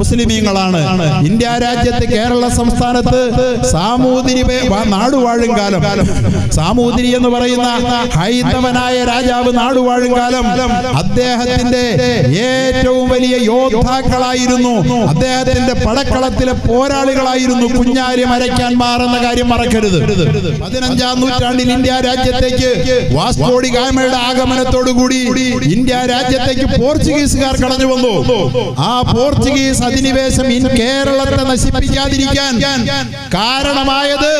മുസ്ലിമീങ്ങളാണ്. India രാജ്യത്ത് കേരള സംസ്ഥാനത്ത് സാമൂതിരി നാടുവാഴും കാലം, സാമൂതിരി എന്ന് പറയുന്ന ഹൈന്ദവനായ രാജാവ് നാടുവാഴും കാലം അദ്ദേഹത്തിന്റെ ഏറ്റവും വലിയ യോദ്ധാക്കളായിരുന്നു, അദ്ദേഹത്തിന്റെ പടക്കളത്തിലെ പോരാളികളായിരുന്നു കുഞ്ഞാലി മരയ്ക്കാന്മാർ എന്ന കാര്യം മറക്കരുത്. 15ാം നൂറ്റാണ്ടിൽ ഇന്ത്യ രാജ്യത്തേക്ക് വാസ്കോഡി ഗാമയുടെ ആഗമനത്തോടുകൂടി ഇന്ത്യ രാജ്യത്തേക്ക് പോർച്ചുഗീസുകാർ കടന്നു വന്നു. ആ പോർച്ചുഗീസ് അധിനിവേശം കേരളത്തെ നശിപ്പിക്കാതിരിക്കാൻ കാരണമായത്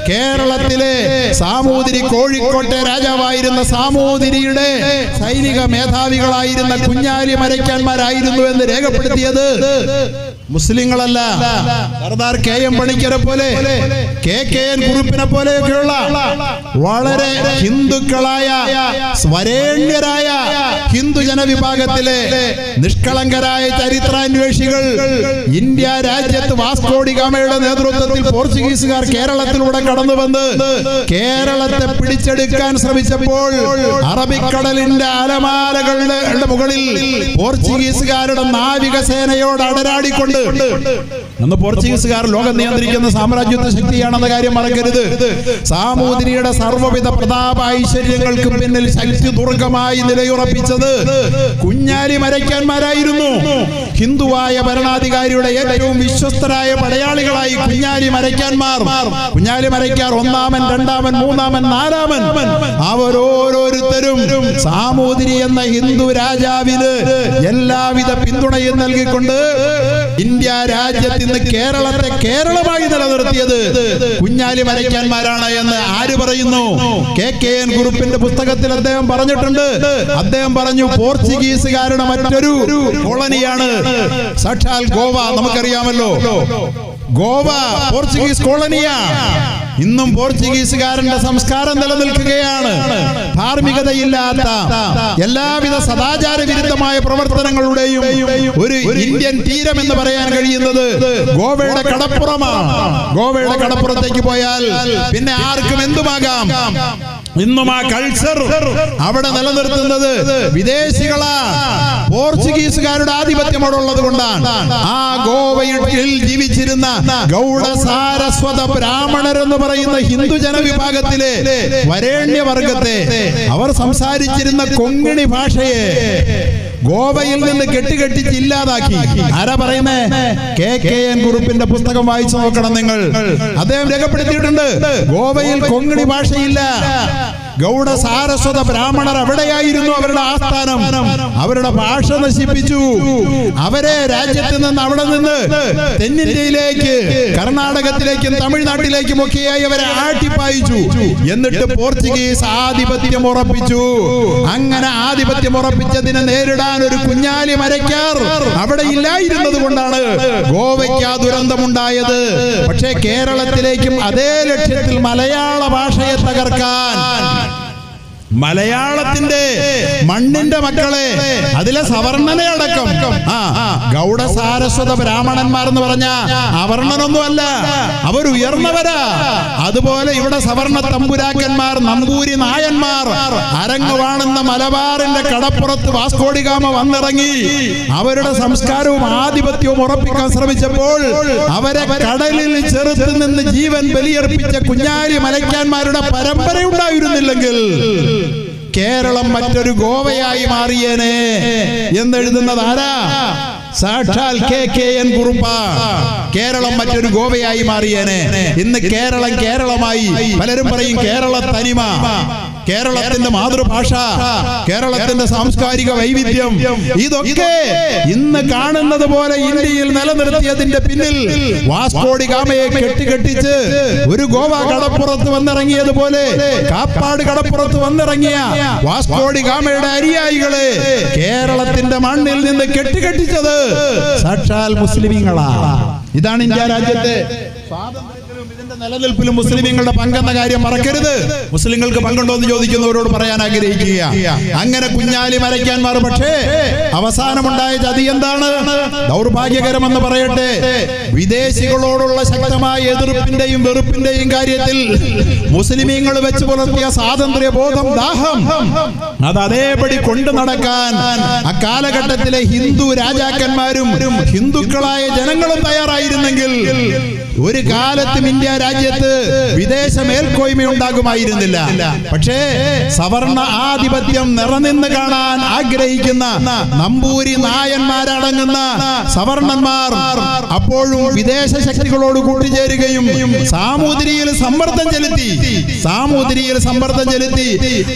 കേരളത്തിലെ സാമൂതിരി, കോഴിക്കോട്ടെ രാജാവായിരുന്ന സാമൂതിരിയുടെ സൈനിക മേധാവികളായിരുന്ന കുഞ്ഞാലി മരയ്ക്കാന്മാരായിരുന്നു എന്ന് രേഖപ്പെടുത്തിയത് മുസ്ലിങ്ങളല്ല. സർദാർ KM പണിക്കരെ പോലെ, KKN കുറുപ്പിനെ പോലെയൊക്കെയുള്ള വളരെ ഹിന്ദുക്കളായ സ്വരേണ്യരായ ഹിന്ദു ജനവിഭാഗത്തിലെ നിഷ്കളങ്കരായ ചരിത്രാന്വേഷികൾ ഇന്ത്യ രാജ്യത്ത് വാസ്കോഡി ഗാമയുടെ നേതൃത്വത്തിൽ പോർച്ചുഗീസുകാർ കേരളത്തിലൂടെ കടന്നു വന്ന് കേരളത്തെ പിടിച്ചെടുക്കാൻ ശ്രമിച്ചപ്പോൾ അറബിക്കടലിന്റെ അലമാലകളുടെ മുകളിൽ പോർച്ചുഗീസുകാരുടെ നാവികസേനയോട് അടരാടിക്കൊണ്ട്, അന്ന് പോർച്ചുഗീസുകാർ ലോകം നിയന്ത്രിക്കുന്ന സാമ്രാജ്യത്വ ശക്തിയാണെന്ന കാര്യം മറക്കരുത്. സാമൂതിരിയുടെ സർവ്വവിധ പ്രതാപ ഐശ്വര്യങ്ങൾക്ക് പിന്നിൽ ശക്തി ദുർഗമായി നിലയുറപ്പിച്ചത് കുഞ്ഞാലി മരയ്ക്കാന്മാരായിരുന്നു. ഹിന്ദുവായ ഭരണാധികാരിയുടെ ഏറ്റവും വിശ്വസ്തരായ പടയാളികളായി കുഞ്ഞാലി മരയ്ക്കാന്മാർ, കുഞ്ഞാലി മരയ്ക്കാർ 1ാമൻ, 2ാമൻ, 3ാമൻ, 4ാമൻ, അവരോരോരുത്തരും സാമൂതിരി എന്ന ഹിന്ദു രാജാവിന് എല്ലാവിധ പിന്തുണയും നൽകിക്കൊണ്ട് ഇന്ത്യ രാജ്യത്ത് ഇന്ന് കേരളത്തെ കേരളമായി നിലനിർത്തിയത് കുഞ്ഞാലി മരയ്ക്കാന്മാരാണ് എന്ന് ആര് പറയുന്നു? KKN കുറുപ്പിന്റെ പുസ്തകത്തിൽ അദ്ദേഹം പറഞ്ഞിട്ടുണ്ട്. അദ്ദേഹം പറഞ്ഞു, പോർച്ചുഗീസുകാരുടെ മറ്റൊരു കോളനിയാണ് സാക്ഷാൽ ഗോവ. നമുക്കറിയാമല്ലോ, ഗോവ പോർച്ചുഗീസ് കോളനിയാണ്. ഇന്നും പോർച്ചുഗീസുകാരന്റെ സംസ്കാരം നിലനിൽക്കുകയാണ്. ധാർമ്മികതയില്ലാത്ത എല്ലാവിധ സദാചാര വിരുദ്ധമായ പ്രവർത്തനങ്ങളുടെയും ഒരു ഇന്ത്യൻ തീരം എന്ന് പറയാൻ കഴിയുന്നത് ഗോവയുടെ കടപ്പുറമാണ്. ഗോവയുടെ കടപ്പുറത്തേക്ക് പോയാൽ പിന്നെ ആർക്കും എന്തുമാകാം. ഇന്നും ആ കൾച്ചർ അവിടെ നിലനിർത്തുന്നത് വിദേശികളാണ്, പോർച്ചുഗീസുകാരുടെ ആധിപത്യം അവിടെ ഉള്ളത് കൊണ്ടാണ്. ആ ഗോവയിൽ ജീവിച്ചിരുന്ന ഗൗഡ സാരസ്വത ബ്രാഹ്മണരെന്ന് പറയുന്ന ഹിന്ദു ജനവിഭാഗത്തിലെ വരേണ്യവർഗത്തെ അവർ സംസാരിച്ചിരുന്ന കൊങ്ങിണി ഭാഷയെ ഗോവയിൽ നിന്ന് കെട്ടിക്കെട്ടിച്ച് ഇല്ലാതാക്കി. ആരാ പറയുന്നേ? KKN കുറുപ്പിന്റെ പുസ്തകം വായിച്ചു നോക്കണം നിങ്ങൾ. അദ്ദേഹം രേഖപ്പെടുത്തിയിട്ടുണ്ട്, ഗോവയിൽ കൊങ്ങിണി ഭാഷയില്ല. ഗൗഡ സാരസ്വത ബ്രാഹ്മണർ അവിടെയായിരുന്നു അവരുടെ ആസ്ഥാനം. അവരുടെ ഭാഷ നശിപ്പിച്ചു. അവരെ രാജ്യത്ത് നിന്ന് അവിടെ നിന്ന് തെന്നിന്ത്യയിലേക്ക്, കർണാടകത്തിലേക്കും തമിഴ്നാട്ടിലേക്കും ഒക്കെയായി അവരെ ആട്ടിപ്പായിച്ചു. എന്നിട്ട് പോർച്ചുഗീസ് ആധിപത്യം ഉറപ്പിച്ചു. അങ്ങനെ ആധിപത്യം ഉറപ്പിച്ചതിനെ നേരിടാൻ ഒരു കുഞ്ഞാലി മരയ്ക്കാർ അവിടെ ഇല്ലായിരുന്നത് കൊണ്ടാണ് ഗോവയ്ക്ക് ആ ദുരന്തമുണ്ടായത്. പക്ഷേ കേരളത്തിലേക്കും അതേ ലക്ഷ്യത്തിൽ മലയാള ഭാഷയെ തകർക്കാൻ, മലയാളത്തിന്റെ മണ്ണിന്റെ മക്കളെ, അതിലെ സവർണനെ അടക്കം, ഗൗഡ സാരസ്വത ബ്രാഹ്മണന്മാർ എന്ന് പറഞ്ഞ അവർണനൊന്നുമല്ല, അവർ ഉയർന്നവരാ. അതുപോലെ ഇവിടെ സവർണ തമ്പുരാക്കന്മാർ, നമ്പൂരി നായന്മാർ അരങ്ങുവാണെന്ന മലബാറിന്റെ കടപ്പുറത്ത് വാസ്കോഡി ഗാമ വന്നിറങ്ങി അവരുടെ സംസ്കാരവും ആധിപത്യവും ഉറപ്പിക്കാൻ ശ്രമിച്ചപ്പോൾ അവരെ കടലിൽ ചെറുത്ത് നിന്ന് ജീവൻ ബലിയർപ്പിച്ച കുഞ്ഞാലി മരയ്ക്കാന്മാരുടെ പരമ്പരയുണ്ടായിരുന്നില്ലെങ്കിൽ കേരളം മറ്റൊരു ഗോവയായി മാറിയേനെ എന്നെഴുതുന്നത് ആരാ? സാക്ഷാൽ KKN കുറുപ്പ. കേരളം മറ്റൊരു ഗോവയായി മാറിയേനെ. ഇന്ന് കേരളം കേരളമായി. പലരും പറയും കേരള തനിമ, കേരളത്തിന്റെ മാതൃഭാഷ, കേരളത്തിന്റെ സാംസ്കാരിക വൈവിധ്യം, ഇതൊക്കെ ഇന്ന് കാണുന്നത് പോലെ ഇന്ത്യയിൽ നിലനിർത്തിയതിന്റെ പിന്നിൽ വാസ്കോഡി ഗാമയെ കെട്ടിക്കെട്ടിച്ച് ഒരു ഗോവ കടപ്പുറത്ത് വന്നിറങ്ങിയതുപോലെ, കാപ്പാട് കടപ്പുറത്ത് വന്നിറങ്ങിയ വാസ്കോഡി ഗാമയുടെ അനുയായികളെ കേരളത്തിന്റെ മണ്ണിൽ നിന്ന് കെട്ടിക്കെട്ടിച്ചത് സാക്ഷാൽ മുസ്ലിമീങ്ങളാണ്. ഇതാണ് ഇന്ത്യ രാജ്യത്തെ സ്വാതന്ത്ര്യത്തിലും ഇതിന്റെ നിലനിൽപ്പിലും മുസ്ലിമീങ്ങളുടെ പങ്കെന്ന കാര്യം മറക്കരുത്. മുസ്ലിങ്ങൾക്ക് പങ്കുണ്ടോ എന്ന് ചോദിക്കുന്നവരോട് പറയാൻ ആഗ്രഹിക്കുക. അങ്ങനെ കുഞ്ഞാലി മരയ്ക്കാന്മാർ പക്ഷേ അവസാനമുണ്ടായ ചതി എന്താണ്? ദൗർഭാഗ്യകരമെന്ന് പറയട്ടെ, വിദേശികളോടുള്ള ശക്തമായ എതിർപ്പിന്റെയും വെറുപ്പിന്റെയും കാര്യത്തിൽ മുസ്ലിമീങ്ങൾ വെച്ച് പുലർത്തിയ സ്വാതന്ത്ര്യ ബോധം, ദാഹം, അത് അതേപടി കൊണ്ടു നടക്കാൻ അക്കാലഘട്ടത്തിലെ ഹിന്ദു രാജാക്കന്മാരും ഹിന്ദുക്കളായ ജനങ്ങളും തയ്യാറായിരുന്നെങ്കിൽ ഒരു കാലത്തും ഇന്ത്യ രാജ്യത്ത് വിദേശ മേൽക്കോയ്മ ഉണ്ടാകുമായിരുന്നില്ല. പക്ഷേ സവർണ ആധിപത്യം നിറനിന്ന് കാണാൻ ആഗ്രഹിക്കുന്ന നമ്പൂരി നായന്മാരടങ്ങുന്ന സവർണന്മാർ അപ്പോഴും വിദേശ ശക്തികളോട് കൂട്ടിച്ചേരുകയും സാമൂതിരിയിൽ സമ്മർദ്ദം ചെലുത്തി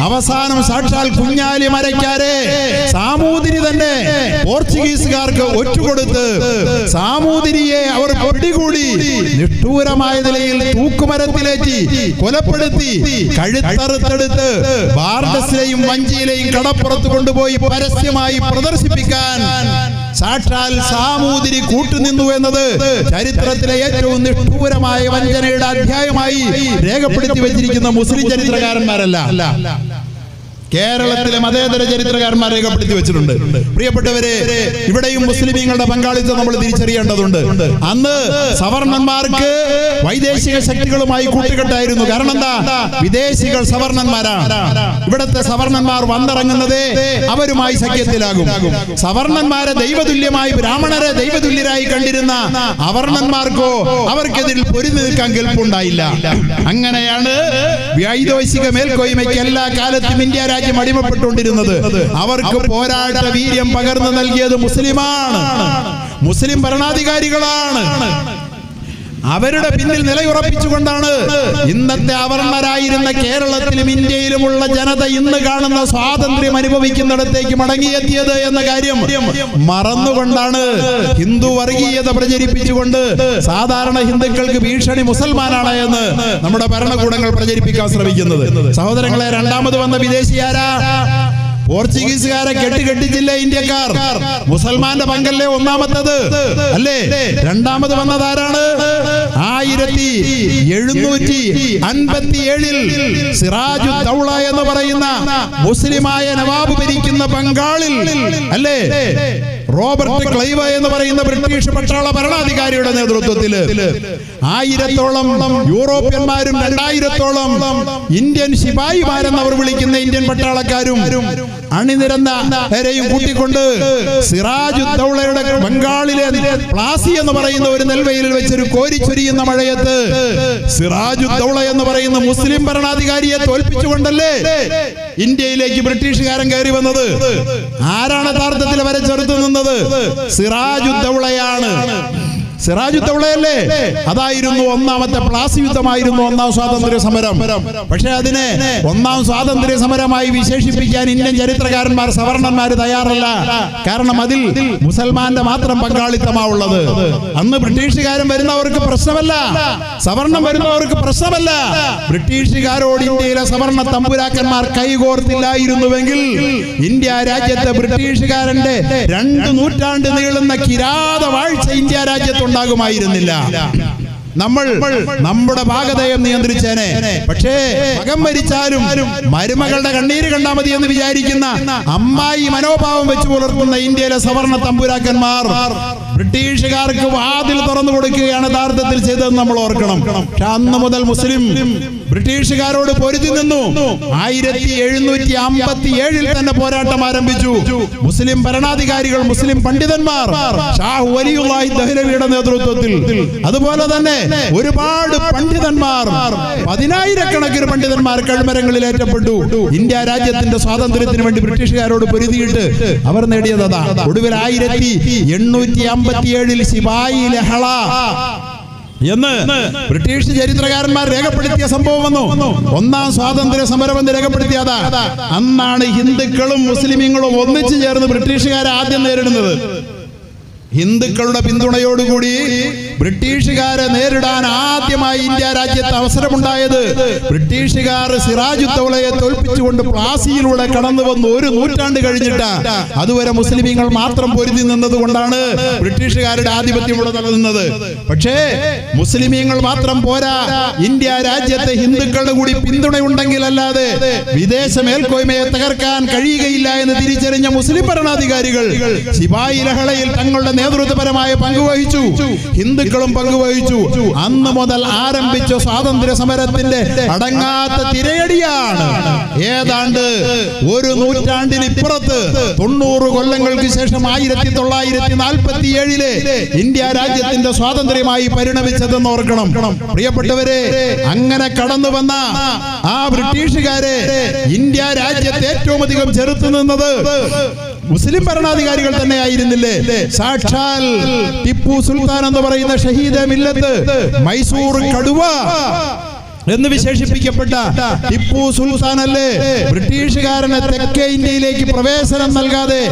അവസാനം സാക്ഷാൽ കുഞ്ഞാലി മരയ്ക്കാരെ സാമൂതിരി തന്നെ പോർച്ചുഗീസുകാർക്ക് ഒറ്റുകൊടുത്ത് സാമൂതിരിയെ അവർ പിടികൂടി നിഷ്ഠൂരമായ നിലയിൽ തൂക്കുമരത്തിലേറ്റി കൊലപ്പെടുത്തി കഴുത്തറുത്തെടുത്ത് ബാർഡസിലെയും വഞ്ചിയിലെയും കടപ്പുറത്ത് കൊണ്ടുപോയി പരസ്യമായി പ്രദർശിപ്പിക്കാൻ സാക്ഷാൽ സാമൂതിരി കൂട്ടുനിന്നു എന്നത് ചരിത്രത്തിലെ ഏറ്റവും നിഷ്ഠൂരമായ വഞ്ചനയുടെ അധ്യായമായി രേഖപ്പെടുത്തി വെച്ചിരിക്കുന്ന മുസ്ലിം ചരിത്രകാരന്മാരല്ല, കേരളത്തിലെ മതേതര ചരിത്രകാരന്മാർ രേഖപ്പെടുത്തി വെച്ചിട്ടുണ്ട്. പ്രിയപ്പെട്ടവരെ, ഇവിടെയും മുസ്ലിമീങ്ങളുടെ പങ്കാളിത്തം നമ്മൾ തിരിച്ചറിയേണ്ടതുണ്ട്. അന്ന് സവർണന്മാർക്ക് വൈദേശിക ശക്തികളുമായി കൂട്ടുകെട്ടായിരുന്നു. കാരണം എന്താ? വിദേശികൾ സവർണന്മാരാണ്. ഇവിടത്തെ സവർണന്മാർ വന്നിറങ്ങുന്നത് അവരുമായി സഖ്യത്തിലാകും. സവർണന്മാരെ ദൈവതുല്യമായി, ബ്രാഹ്മണരെ ദൈവതുല്യരായി കണ്ടിരുന്ന അവർണന്മാർക്കോ അവർക്കെതിരിൽ പൊരുതി നിൽക്കാൻ കെൽപ്പുണ്ടായില്ല. അങ്ങനെയാണ് വൈദേശിക മേൽക്കോയ്മയ്ക്ക് എല്ലാ കാലത്തും ഇന്ത്യ രാജ്യം അടിമപ്പെട്ടുകൊണ്ടിരുന്നത്. അവർക്ക് പോരാട്ട വീര്യം പകർന്നു നൽകിയത് മുസ്ലിമാണ്, മുസ്ലിം ഭരണാധികാരികളാണ്. അവരുടെ പിന്നിൽ നിലയുറപ്പിച്ചുകൊണ്ടാണ് ഇന്നത്തെ അവർണരായിരുന്ന കേരളത്തിലും ഇന്ത്യയിലുമുള്ള ജനത ഇന്ന് കാണുന്ന സ്വാതന്ത്ര്യം അനുഭവിക്കുന്നിടത്തേക്ക് മടങ്ങിയെത്തിയത് എന്ന കാര്യം മറന്നുകൊണ്ടാണ് ഹിന്ദു വർഗീയത പ്രചരിപ്പിച്ചുകൊണ്ട് സാധാരണ ഹിന്ദുക്കൾക്ക് ഭീഷണി മുസൽമാനാണ് എന്ന് നമ്മുടെ ഭരണകൂടങ്ങൾ പ്രചരിപ്പിക്കാൻ ശ്രമിക്കുന്നത്. സഹോദരങ്ങളെ, രണ്ടാമത് വന്ന വിദേശിയാരാ? പോർച്ചുഗീസുകാരെ കെട്ടിച്ചില്ലേ ഇന്ത്യക്കാർ? മുസൽമാന്റെ പങ്കല്ലേ ഒന്നാമത്തത്? അല്ലേ? രണ്ടാമത് വന്നതാരാണ്? 1757 സിറാജു ദൗള എന്ന് പറയുന്ന മുസ്ലിമായ നവാബ് ഭരിക്കുന്ന ബംഗാളിൽ, അല്ലേ, റോബർട്ട് ക്ലൈവ് എന്ന് പറയുന്ന ബ്രിട്ടീഷ് പട്ടാള ഭരണാധികാരിയുടെ നേതൃത്വത്തിൽ 1000-ഓളം യൂറോപ്യന്മാരും 2000-ഓളം ഇന്ത്യൻ ശിപായിമാരെന്ന് അവർ വിളിക്കുന്ന ഇന്ത്യൻ പട്ടാളക്കാരും അണിനിരന്നവരെയും കൂട്ടിക്കൊണ്ട് സിറാജു ദൗളയുടെ ബംഗാളിലെ പ്ലാസി എന്ന് പറയുന്ന ഒരു നെൽവയലിൽ വെച്ചൊരു കോരിച്ചൊരിയുന്ന മഴയത്ത് സിറാജു ദൗള എന്ന് പറയുന്ന മുസ്ലിം ഭരണാധികാരിയെ തോൽപ്പിച്ചുകൊണ്ടല്ലേ ഇന്ത്യയിലേക്ക് ബ്രിട്ടീഷുകാരൻ കയറി വന്നത്? ആരാണ് യഥാർത്ഥത്തിൽ അവരെ ചെറുത്തു നിന്നത്? സിറാജു ദൗളയാണ്. സിറാജു ദൗളയല്ലേ? അതായിരുന്നു ഒന്നാമത്തെ പ്ലാസി യുദ്ധമായിരുന്നു ഒന്നാം സ്വാതന്ത്ര്യ സമരം. പക്ഷെ അതിനെ ഒന്നാം സ്വാതന്ത്ര്യ സമരമായി വിശേഷിപ്പിക്കാൻ ഇന്ത്യൻ ചരിത്രകാരന്മാർ, സവർണന്മാർ തയ്യാറല്ല. കാരണം അതിൽ മുസൽമാന്റെ മാത്രം പങ്കാളിത്തമാവുള്ളത്. അന്ന് ബ്രിട്ടീഷുകാരൻ വരുന്നവർക്ക് പ്രശ്നമല്ല, സവർണം വരുന്നവർക്ക് പ്രശ്നമല്ല. ബ്രിട്ടീഷുകാരോട് ഇന്ത്യയിലെ സവർണ തമ്പുരാക്കന്മാർ കൈകോർത്തില്ലായിരുന്നുവെങ്കിൽ ഇന്ത്യ രാജ്യത്തെ ബ്രിട്ടീഷുകാരന്റെ 2 നൂറ്റാണ്ട് നീളുന്ന കിരാത വാഴ്ച ഇന്ത്യ രാജ്യത്ത് ഉണ്ടാകുമായിരുന്നില്ല. നമ്മൾ നമ്മുടെ ഭാഗതയം നിയന്ത്രിച്ചേനെ. പക്ഷേ മകൻ മരിച്ചാലും മരുമകളുടെ കണ്ണീര് കണ്ടാൽ മതി എന്ന് വിചാരിക്കുന്ന അമ്മായി മനോഭാവം വെച്ച് പുലർത്തുന്ന ഇന്ത്യയിലെ സവർണ തമ്പുരാക്കന്മാർ ബ്രിട്ടീഷുകാർക്ക് വാതിൽ തുറന്നു കൊടുക്കുകയാണ് യഥാർത്ഥത്തിൽ ചെയ്തതെന്ന് നമ്മൾ ഓർക്കണം. പക്ഷെ അന്ന് മുതൽ മുസ്ലിം ബ്രിട്ടീഷുകാരോട് പൊരുതി നിന്നു. 1757 തന്നെ പോരാട്ടം ആരംഭിച്ചു. മുസ്ലിം ഭരണാധികാരികൾ, മുസ്ലിം പണ്ഡിതന്മാർ, ഷാഹ് വലിയുള്ളാഹി ദഹ്ലവിയുടെ നേതൃത്വത്തിൽ, അതുപോലെ തന്നെ ഒരുപാട് പണ്ഡിതന്മാർ, 10,000-കണക്കിന് പണ്ഡിതന്മാർ കഴുമരങ്ങളിൽ ഏറ്റപ്പെട്ടു. ഇന്ത്യ രാജ്യത്തിന്റെ സ്വാതന്ത്ര്യത്തിന് വേണ്ടി ബ്രിട്ടീഷുകാരോട് പൊരുതിയിട്ട് അവർ നേടിയതാ. ഒടുവിൽ 1857 ശിപായി ലഹള എന്ന് ബ്രിട്ടീഷ് ചരിത്രകാരന്മാർ രേഖപ്പെടുത്തിയ സംഭവം വന്നു. ഒന്നാം സ്വാതന്ത്ര്യ സമരം എന്ന് രേഖപ്പെടുത്തിയതാ. അന്നാണ് ഹിന്ദുക്കളും മുസ്ലിമീങ്ങളും ഒന്നിച്ചു ചേർന്ന് ബ്രിട്ടീഷുകാരെ ആദ്യം നേരിടുന്നത്. ഹിന്ദുക്കളുടെ പിന്തുണയോടുകൂടി ബ്രിട്ടീഷുകാരെ നേരിടാൻ ആദ്യമായി ഇന്ത്യ രാജ്യത്ത് അവസരമുണ്ടായത് ബ്രിട്ടീഷുകാർ സിറാജുദ്ദൗളയെ തോൽപ്പിച്ചുകൊണ്ട് പ്ലാസിയിലൂടെ കടന്നു വന്നു. ഒരു നൂറ്റാണ്ട് കഴിഞ്ഞിട്ട് അതുവരെ മുസ്ലിമീങ്ങൾ മാത്രം പൊരുതി നിന്നത് കൊണ്ടാണ് ബ്രിട്ടീഷുകാരുടെ ആധിപത്യം ഇവിടെ നിലനിന്നത്. പക്ഷേ മുസ്ലിമീങ്ങൾ മാത്രം പോരാ, ഇന്ത്യ രാജ്യത്തെ ഹിന്ദുക്കളുടെ കൂടി പിന്തുണയുണ്ടെങ്കിൽ അല്ലാതെ വിദേശ മേൽക്കോയ്മയെ തകർക്കാൻ കഴിയുകയില്ല എന്ന് തിരിച്ചറിഞ്ഞ മുസ്ലിം ഭരണാധികാരികൾ ശിപായി ലഹളയിൽ തങ്ങളുടെ നേതൃത്വപരമായ പങ്കുവഹിച്ചു. ഹിന്ദുക്കളും പങ്കുവഹിച്ചു. അന്ന് മുതൽ ആരംഭിച്ച സ്വാതന്ത്ര്യ സമരത്തിന്റെ അടങ്ങാത്ത തിരയടിയാണ് ഏതാണ്ട് ഒരു നൂറ്റാണ്ടിനിപ്പുറത്ത് 90 കൊല്ലങ്ങൾക്ക് ശേഷം 1947 ഇന്ത്യ രാജ്യത്തിന്റെ സ്വാതന്ത്ര്യമായി പരിണമിച്ചതെന്ന് ഓർക്കണം. പ്രിയപ്പെട്ടവരെ, അങ്ങനെ കടന്നു വന്ന ആ ബ്രിട്ടീഷുകാരെ ഇന്ത്യ രാജ്യത്തെ ഏറ്റവും അധികം ചെറുത്തു നിന്നത് മുസ്ലിം ഭരണാധികാരികൾ തന്നെ ആയിരുന്നില്ലേ? സാക്ഷാൽ ടിപ്പു സുൽത്താൻ എന്ന് പറയുന്ന ഷഹീദെ മില്ലത്ത്, മൈസൂർ കടുവ എന്ന് വിശേഷിപ്പിക്കപ്പെട്ട ടിപ്പു സുൽത്താൻ അല്ലേ ബ്രിട്ടീഷുകാരനെ തെക്കേ ഇന്ത്യയിലേക്ക് പ്രവേശനം നൽകാതെ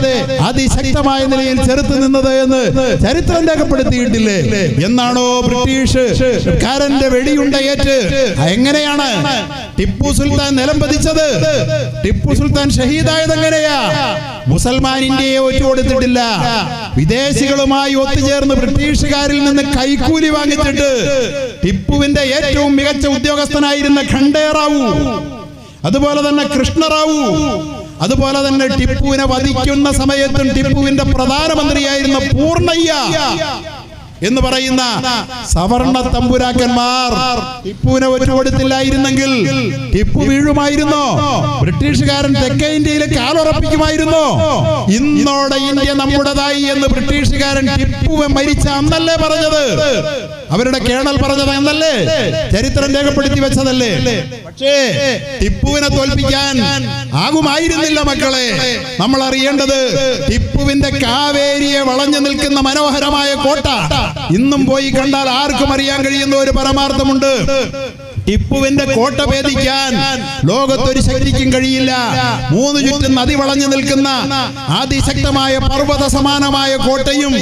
അതിശക്തമായ നിലയിൽ ചെറുത്തു നിന്നത് എന്ന് ചരിത്രം രേഖപ്പെടുത്തിയിട്ടില്ലേ? എന്നാണോ ബ്രിട്ടീഷുകാരന്റെ വെടിയുണ്ടയേറ്റ് എങ്ങനെയാണ് ടിപ്പു സുൽത്താൻ നിലം പതിച്ചത്? ടിപ്പു സുൽത്താൻ ഷഹീദായത് എങ്ങനെയാ? മുസൽമാൻ ഇന്ത്യയെ ഒറ്റുകൊടുത്തിട്ടില്ല. വിദേശികളുമായി ഒത്തുചേർന്ന് ബ്രിട്ടീഷുകാരിൽ നിന്ന് കൈക്കൂലി വാങ്ങിച്ചിട്ട് ടിപ്പുവിന്റെ ഏറ്റവും മികച്ച ഉദ്യോഗസ്ഥനായിരുന്ന ഖണ്ഡേറാവു, അതുപോലെ തന്നെ കൃഷ്ണറാവു, അതുപോലെ തന്നെ ടിപ്പുവിനെ വധിക്കുന്ന സമയത്തും ടിപ്പുവിന്റെ പ്രധാനമന്ത്രിയായിരുന്ന പൂർണ്ണയ്യ എന്ന് പറയുന്ന സവർണ തമ്പുരാക്കന്മാർ ടിപ്പുവിനെ ഒറ്റുകൊടുത്തില്ലായിരുന്നെങ്കിൽ ടിപ്പു വീഴുമായിരുന്നോ? ബ്രിട്ടീഷുകാരൻ തെക്കേ ഇന്ത്യയിലെ കാലുറപ്പിക്കുമായിരുന്നോ? ഇന്നോടെ ഇന്ത്യ നമ്മുടേതായി എന്ന് ബ്രിട്ടീഷുകാരൻ ടിപ്പുവെ മരിച്ച അന്നല്ലേ പറഞ്ഞത്? അവരുടെ കേണൽ പറഞ്ഞത് എന്നല്ലേ? ചരിത്രം രേഖപ്പെടുത്തി വെച്ചതല്ലേ? പക്ഷേ ടിപ്പുവിനെ തോൽപ്പിക്കാൻ ആകുമായിരുന്നില്ല മക്കളെ. നമ്മൾ അറിയേണ്ടത് ടിപ്പുവിന്റെ കാവേരിയെ വളഞ്ഞു നിൽക്കുന്ന മനോഹരമായ കോട്ട ഇന്നും പോയി കണ്ടാൽ ആർക്കും അറിയാൻ കഴിയുന്ന ഒരു പരമാർത്ഥമുണ്ട്. ടിപ്പുവിന്റെ കോട്ട ഭേദിക്കാൻ ലോകത്തൊരു ശക്തിക്കും കഴിയില്ല. 3 ചുറ്റും നദി വളഞ്ഞു നിൽക്കുന്ന അതിശക്തമായ പർവ്വത സമാനമായ കോട്ടയും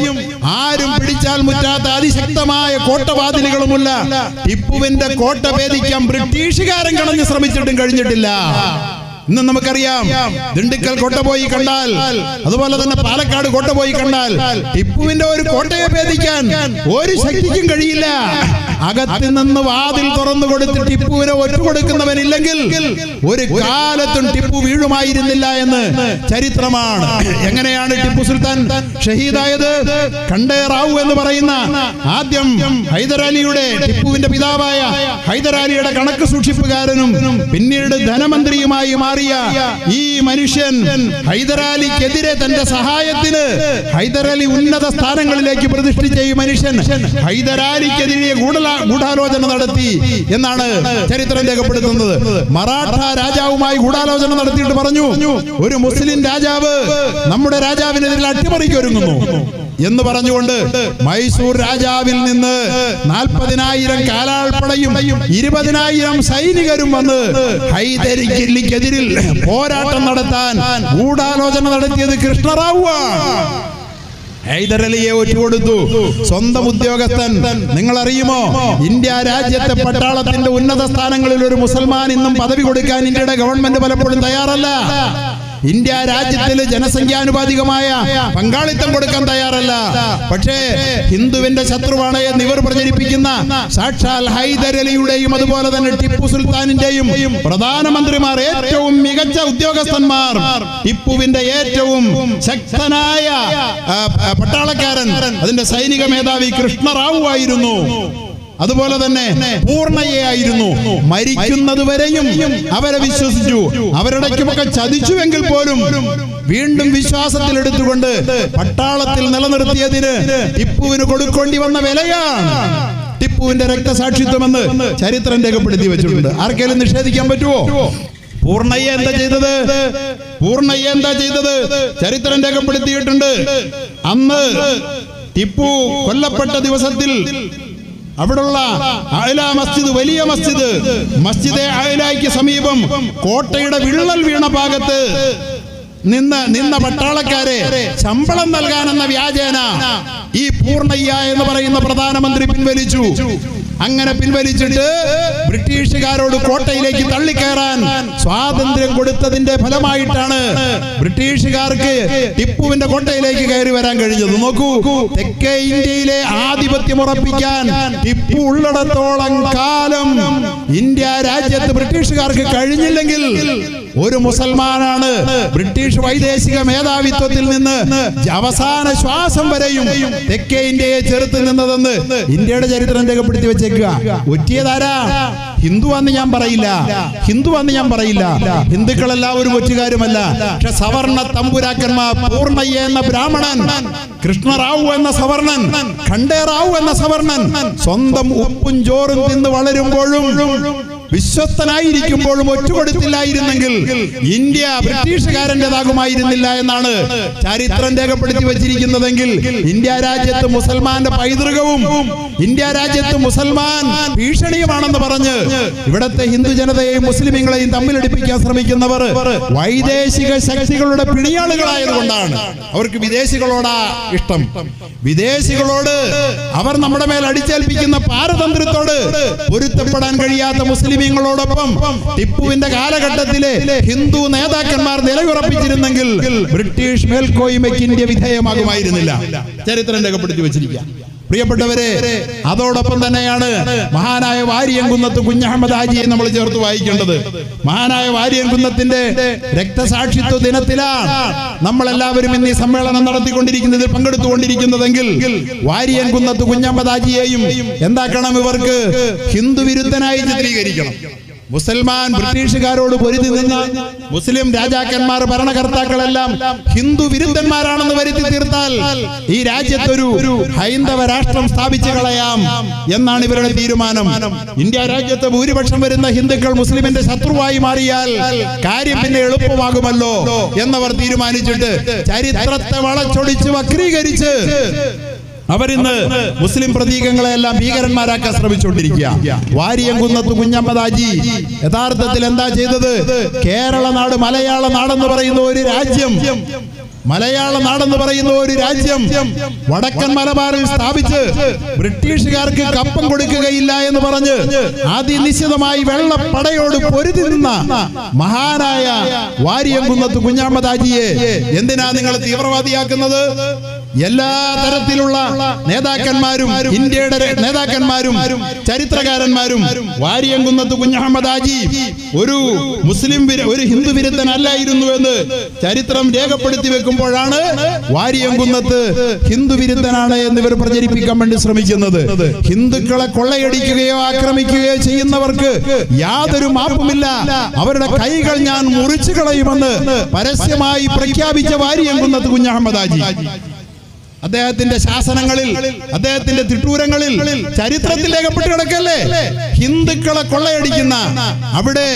ആരും പിടിച്ചാൽ മുറ്റാത്ത അതിശക്തമായ കോട്ടവാതിലുകളുമുള്ള ടിപ്പുവിന്റെ കോട്ട ഭേദിക്കാൻ ബ്രിട്ടീഷുകാരൻ കടഞ്ഞു ശ്രമിച്ചിട്ടും കഴിഞ്ഞിട്ടില്ല. ഇന്ന് നമുക്കറിയാം, ദിണ്ടുക്കൽ കോട്ട പോയി കണ്ടാൽ, അതുപോലെ തന്നെ പാലക്കാട് കോട്ട പോയി കണ്ടാൽ ടിപ്പുവിന്റെ ഒരു കോട്ടയെ ഭേദിക്കാൻ ഒരു ശക്തിക്കും കഴിയില്ല. അകത്ത് നിന്ന് വാതിൽ തുറന്നു കൊടുത്ത് ടിപ്പുവിനെ ഒറ്റുകൊടുക്കുന്നവനില്ലെങ്കിൽ ഒരു കാലത്തും ടിപ്പു വീഴുമായിരുന്നില്ല എന്ന് ചരിത്രമാണ്. എങ്ങനെയാണ് ടിപ്പു സുൽത്താൻ ഷഹീദായത്? ഖണ്ഡേറാവു എന്ന് പറയുന്ന ആദ്യം ഹൈദരാലിയുടെ, ടിപ്പുവിന്റെ പിതാവായ ഹൈദരാലിയുടെ കണക്ക് സൂക്ഷിപ്പുകാരനും പിന്നീട് ധനമന്ത്രിയുമായി മാറിയ ഈ മനുഷ്യൻ ഹൈദരാലിക്കെതിരെ തന്റെ സഹായത്തിന് ഹൈദരാലി ഉന്നത സ്ഥാനങ്ങളിലേക്ക് പ്രതിഷ്ഠിച്ച ഈ മനുഷ്യൻ ഹൈദരാലിക്കെതിരെ ഗൂഢാലോചന നടത്തി എന്നാണ് ചരിത്രം രേഖപ്പെടുത്തുന്നത്. മറാഠ രാജാവുമായി ഗൂഢാലോചന നടത്തിയിട്ട് പറഞ്ഞു, ഒരു മുസ്ലിം രാജാവ് നമ്മുടെ രാജാവിനെതിരെ അട്ടിമറിക്ക് ഒരുങ്ങുന്നു എന്ന് പറഞ്ഞുകൊണ്ട് മൈസൂർ രാജാവിൽ നിന്ന് 40,000 കാലാൾപ്പടയും 20,000 സൈനികരും വന്ന് ഹൈദരാലിക്കെതിരിൽ പോരാട്ടം നടത്താൻ ഗൂഢാലോചന നടത്തിയത് കൃഷ്ണറാവുവാണ്. ഹൈദരലിയെ ഒറ്റുകൊടുത്തു. സ്വന്തം ഉദ്യോഗസ്ഥൻ. നിങ്ങൾ അറിയുമോ, ഇന്ത്യ രാജ്യത്തെ പട്ടാളത്തിന്റെ ഉന്നത സ്ഥാനങ്ങളിൽ ഒരു മുസൽമാൻ ഇന്നും പദവി കൊടുക്കാൻ ഇന്ത്യയുടെ ഗവൺമെന്റ് പലപ്പോഴും തയ്യാറല്ല. ഇന്ത്യ രാജ്യത്തിൽ ജനസംഖ്യാനുപാതികമായ പങ്കാളിത്തം കൊടുക്കാൻ തയ്യാറല്ല. പക്ഷേ ഹിന്ദുവിന്റെ ശത്രുവാണ് എന്ന് ഇവർ പ്രചരിപ്പിക്കുന്ന സാക്ഷാൽ ഹൈദരലിയുടെയും അതുപോലെ തന്നെ ടിപ്പു സുൽത്താനിന്റെയും പ്രധാനമന്ത്രിമാർ, ഏറ്റവും മികച്ച ഉദ്യോഗസ്ഥന്മാർ, ടിപ്പുവിന്റെ ഏറ്റവും ശക്തനായ പട്ടാളക്കാരൻ, അതിന്റെ സൈനിക മേധാവി കൃഷ്ണറാവു ആയിരുന്നു. അതുപോലെ തന്നെ പൂർണ്ണയായിരുന്നു. മരിക്കുന്നതുവരെയും അവരെ വിശ്വസിച്ചു. അവരുടെക്കുമൊക്കെ ചതിച്ചുവെങ്കിൽ പോലും വീണ്ടും വിശ്വാസത്തിൽ എടുത്തുകൊണ്ട് പട്ടാളത്തിൽ നിലനിർത്തിയതിന് ടിപ്പുവിന് കൊടുക്കേണ്ടി വന്ന വിലയാണ് ടിപ്പുവിന്റെ രക്തസാക്ഷിത്വമെന്ന് ചരിത്രം രേഖപ്പെടുത്തി വെച്ചിട്ടുണ്ട്. ആർക്കെങ്കിലും നിഷേധിക്കാൻ പറ്റുമോ? പൂർണ്ണയ്യ എന്താ ചെയ്തത്? ചരിത്രം രേഖപ്പെടുത്തിയിട്ടുണ്ട്. അന്ന് ടിപ്പു കൊല്ലപ്പെട്ട ദിവസത്തിൽ അവിടുള്ള അഅ്ല മസ്ജിദ്, വലിയ മസ്ജിദെ അഅ്ലയ്ക്ക് സമീപം കോട്ടയുടെ വിള്ളൽ വീണ ഭാഗത്ത് നിന്ന പട്ടാളക്കാരെ ശമ്പളം നൽകാനെന്ന വ്യാജേന ഈ പൂർണ്ണയ്യ എന്ന് പറയുന്ന പ്രധാനമന്ത്രി പിൻവലിച്ചു. അങ്ങനെ പിൻവലിച്ചിട്ട് ബ്രിട്ടീഷുകാരോട് കോട്ടയിലേക്ക് തള്ളിക്കയറാൻ സ്വാതന്ത്ര്യം കൊടുത്തതിന്റെ ഫലമായിട്ടാണ് ബ്രിട്ടീഷുകാർക്ക് ടിപ്പുവിന്റെ കോട്ടയിലേക്ക് കയറി വരാൻ കഴിഞ്ഞത്. നോക്കൂ, തെക്കേ ഇന്ത്യയിലെ ആധിപത്യം ഉറപ്പിക്കാൻ ടിപ്പു ഉള്ളിടത്തോളം കാലം ഇന്ത്യ രാജ്യത്ത് ബ്രിട്ടീഷുകാർക്ക് കഴിഞ്ഞില്ലെങ്കിൽ ഒരു മുസൽമാനാണ് ബ്രിട്ടീഷ് വൈദേശിക മേധാവിത്വത്തിൽ നിന്ന് അവസാന ശ്വാസം വരെയും തെക്കേ ഇന്ത്യയെ ചെറുത്ത് നിന്നതെന്ന് ഇന്ത്യയുടെ ചരിത്രം രേഖപ്പെടുത്തി വെച്ചേക്കുക. ഒറ്റിയതാരാ? ഹിന്ദുവാന്ന് ഞാൻ പറയില്ല, ഹിന്ദുവാന്ന് ഞാൻ പറയില്ല. ഹിന്ദുക്കളെല്ലാവരും ഒറ്റുകാരുമല്ല. പക്ഷെ സവർണ തമ്പുരാക്കന്മാർ, പൂർണ്ണയ്യ എന്ന ബ്രാഹ്മണൻ, കൃഷ്ണറാവു എന്ന സവർണൻ, ഖണ്ഡേറാവു എന്ന സവർണൻ സ്വന്തം ഉപ്പും ചോറും തിന്ന് വളരുമ്പോഴും വിശ്വസ്തനായിരിക്കുമ്പോഴും ഒറ്റുകൊടുത്തില്ലായിരുന്നെങ്കിൽ ഇന്ത്യ ബ്രിട്ടീഷുകാരൻ്റെതാകുമായിരുന്നില്ല എന്നാണ് ചരിത്രം രേഖപ്പെടുത്തി വച്ചിരിക്കുന്നതെങ്കിൽ ഇന്ത്യ രാജ്യത്ത് മുസൽമാന്റെ പൈതൃകവും ഇന്ത്യ രാജ്യത്ത് മുസൽമാൻ ഭീഷണിയുമാണെന്ന് പറഞ്ഞ് ഇവിടത്തെ ഹിന്ദു ജനതയെയും മുസ്ലിമുകളെയും തമ്മിലടിപ്പിക്കാൻ ശ്രമിക്കുന്നവർ വൈദേശിക ശക്തികളുടെ പിണിയാളുകളായതുകൊണ്ടാണ്. അവർക്ക് വിദേശികളോടാ ഇഷ്ടം. വിദേശികളോട്, അവർ നമ്മുടെ മേൽ അടിച്ചേൽപ്പിക്കുന്ന പാരതന്ത്രത്തോട് പൊരുത്തപ്പെടാൻ കഴിയാത്ത മുസ്ലിമീങ്ങളോടൊപ്പം ടിപ്പുവിന്റെ കാലഘട്ടത്തിലെ ഹിന്ദു നേതാക്കന്മാർ നിലയുറപ്പിച്ചിരുന്നെങ്കിൽ ബ്രിട്ടീഷ് മേൽക്കോയ്മയ്ക്ക് ഇന്ത്യ വിധേയമാകുമായിരുന്നില്ല. ചരിത്രം രേഖപ്പെടുത്തി വെച്ചിരിക്കുക. പ്രിയപ്പെട്ടവരെ, അതോടൊപ്പം തന്നെയാണ് മഹാനായ വാരിയംകുന്നത്ത് കുഞ്ഞഹമ്മദ് ഹാജിയെ നമ്മൾ ചേർത്ത് വായിക്കേണ്ടത്. മഹാനായ വാരിയംകുന്നത്തിന്റെ രക്തസാക്ഷിത്വ ദിനത്തിലാണ് നമ്മളെല്ലാവരും ഇന്ന് ഈ സമ്മേളനം നടത്തിക്കൊണ്ടിരിക്കുന്നതിൽ പങ്കെടുത്തുകൊണ്ടിരിക്കുന്നതെങ്കിൽ വാരിയംകുന്നത്ത് കുഞ്ഞഹമ്മദ് ഹാജിയെയും എന്താക്കണം? ഇവർക്ക് ഹിന്ദു വിരുദ്ധനായി ചിത്രീകരിക്കണം. മുസൽമാൻ ബ്രിട്ടീഷുകാരോട് പൊരുതി നിന്ന മുസ്ലിം രാജാക്കന്മാർ, ഭരണകർത്താക്കളെല്ലാം ഹിന്ദു വിരുദ്ധന്മാരാണെന്ന് വരുത്തി തീർത്താൽ ഈ രാജ്യത്തൊരു ഹൈന്ദവ രാഷ്ട്രം സ്ഥാപിച്ചു കളയാം എന്നാണ് ഇവരുടെ തീരുമാനം. ഇന്ത്യ രാജ്യത്ത് ഭൂരിപക്ഷം വരുന്ന ഹിന്ദുക്കൾ മുസ്ലിമിന്റെ ശത്രുവായി മാറിയാൽ കാര്യം പിന്നെ എളുപ്പമാകുമല്ലോ എന്നവർ തീരുമാനിച്ചിട്ട് ചരിത്രത്തെ വളച്ചൊടിച്ച് വക്രീകരിച്ച് അവരിന്ന് മുസ്ലിം പ്രതീകങ്ങളെല്ലാം ഭീകരന്മാരാക്കാൻ ശ്രമിച്ചുകൊണ്ടിരിക്കുക. വാരിയംകുന്നത്ത് കുഞ്ഞഹമ്മദ് ഹാജി യഥാർത്ഥത്തിൽ എന്താ ചെയ്തത്? കേരള നാട്, മലയാള നാടെന്ന് പറയുന്ന ഒരു രാജ്യം, മലയാള നാടെന്ന് പറയുന്ന ഒരു രാജ്യം വടക്കൻ മലബാറിൽ സ്ഥാപിച്ച് ബ്രിട്ടീഷുകാർക്ക് കപ്പം കൊടുക്കുകയില്ല എന്ന് പറഞ്ഞ് അതിനിശ്ചിതമായി വെള്ളപ്പടയോട് പൊരുതി നിന്ന മഹാനായ വാരിയംകുന്നത്ത് കുഞ്ഞഹമ്മദ് ഹാജിയെ എന്തിനാ നിങ്ങൾ തീവ്രവാദിയാക്കുന്നത്? എല്ലാ തരത്തിലുള്ള നേതാക്കന്മാരും, ഇന്ത്യയുടെ നേതാക്കന്മാരും ചരിത്രകാരന്മാരും വാരിയംകുന്നത്ത് കുഞ്ഞഹമ്മദ് ഹാജി ഒരു ഒരു ഹിന്ദു വിരുദ്ധനല്ലായിരുന്നു എന്ന് ചരിത്രം രേഖപ്പെടുത്തി വെക്കുമ്പോഴാണ് വാരിയംകുന്നത്ത് ഹിന്ദു വിരുദ്ധനാണ് എന്ന് ഇവർ പ്രചരിപ്പിക്കാൻ വേണ്ടി ശ്രമിക്കുന്നത്. ഹിന്ദുക്കളെ കൊള്ളയടിക്കുകയോ ആക്രമിക്കുകയോ ചെയ്യുന്നവർക്ക് യാതൊരു മാപ്പുമില്ല, അവരുടെ കൈകൾ ഞാൻ മുറിച്ചു കളയുമെന്ന് പരസ്യമായി പ്രഖ്യാപിച്ച വാരിയംകുന്നത്ത് കുഞ്ഞഹമ്മദ് ഹാജി അദ്ദേഹത്തിന്റെ ശാസനങ്ങളിൽ, അദ്ദേഹത്തിന്റെ തിട്ടൂരങ്ങളിൽ ചരിത്രത്തിൽ രേഖപ്പെട്ട് കിടക്കല്ലേ? ഹിന്ദുക്കളെ കൊള്ളയടിക്കുന്ന, അവിടെ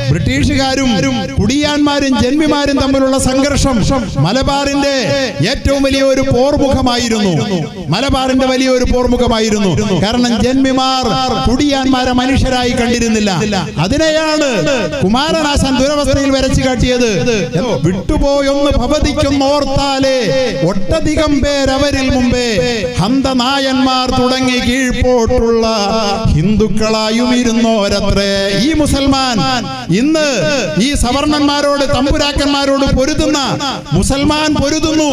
ബ്രിട്ടീഷുകാരും കുടിയാന്മാരും ജന്മിമാരും തമ്മിലുള്ള സംഘർഷം മലബാറിന്റെ ഏറ്റവും വലിയ ഒരു പോർമുഖമായിരുന്നു. മലബാറിന്റെ വലിയൊരു പോർമുഖമായിരുന്നു. കാരണം ജന്മിമാർ കുടിയാന്മാരെ മനുഷ്യരായി കണ്ടിരുന്നില്ല. അതിനെയാണ് കുമാരനാശാൻ ദുരവസ്ഥയിൽ വരച്ചു കാട്ടിയത്. വിട്ടുപോയൊന്ന് ഭവതിക്കുന്നോർത്താലേ ഒട്ടധികം പേര് അവരിൽ മുമ്പേ ഹന്തനായന്മാർ തുടങ്ങി കീഴ്പോട്ടുള്ള ഹിന്ദുക്കളായും ഇരുന്നോരത്രേ. ഈ മുസൽമാൻ ഇന്ന് ഈ സവർണന്മാരോട്, തമ്പുരാക്കന്മാരോട് പൊരുതുന്ന മുസൽമാൻ പൊരുതുന്നു,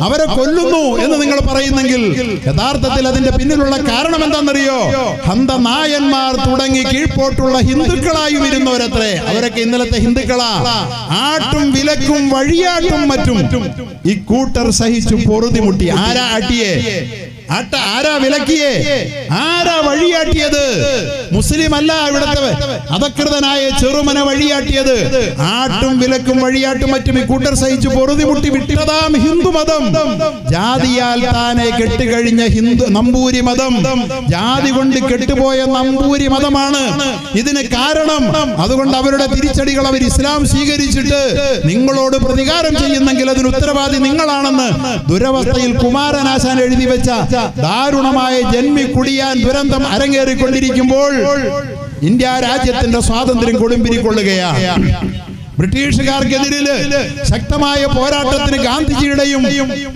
അവരെ കൊല്ലുന്നു എന്ന് നിങ്ങൾ പറയുന്നെങ്കിൽ യഥാർത്ഥത്തിൽ അതിന്റെ പിന്നിലുള്ള കാരണം എന്താണെന്നറിയോ? ഹന്തനായന്മാർ തുടങ്ങി കീഴ്പോട്ടുള്ള ഹിന്ദുക്കളായും ഇരുന്നോരത്രേ. അവരൊക്കെ ഇന്നലത്തെ ഹിന്ദുക്കളാ. ആട്ടും വിലക്കും വഴിയാട്ടും മറ്റും ഈ കൂട്ടർ സഹിച്ചു പൊറുതിമുട്ടി. ആരാ ആട്ടിയേ? ആരാ വിലക്കിയേ? ആരാ വഴിയാട്ടിയത്? മുസ്ലിം അല്ല ഇവിടത്തെ അധകൃതനായ ചെറുമന വഴിയാട്ടിയത്. ആട്ടും വിലക്കും വഴിയാട്ടും മറ്റും ഈ കൂട്ടർ സഹിച്ചു പൊറുതിമുട്ടി വിട്ടതാം ഹിന്ദുമതം. ജാതിയാൽ താനെ കെട്ടുകഴിഞ്ഞ നമ്പൂരി മതം, ജാതി കൊണ്ട് കെട്ടുപോയ നമ്പൂരി മതമാണ് ഇതിന് കാരണം. അതുകൊണ്ട് അവരുടെ തിരിച്ചടികൾ അവർ ഇസ്ലാം സ്വീകരിച്ചിട്ട് നിങ്ങളോട് പ്രതികാരം ചെയ്യുന്നെങ്കിൽ അതിന് ഉത്തരവാദി നിങ്ങളാണെന്ന് ദുരവസ്ഥയിൽ കുമാരനാശാൻ എഴുതി വെച്ച ദാരുണമായ ജന്മി കുടിയാൻ ദുരന്തം അരങ്ങേറിക്കൊണ്ടിരിക്കുമ്പോൾ ഇന്ത്യ രാജ്യത്തിന്റെ സ്വാതന്ത്ര്യം കൊടുമ്പിരിക്കൊള്ളുകയാണ്. ബ്രിട്ടീഷുകാർക്കെതിരിൽ ശക്തമായ പോരാട്ടത്തിന് ഗാന്ധിജിയുടെയും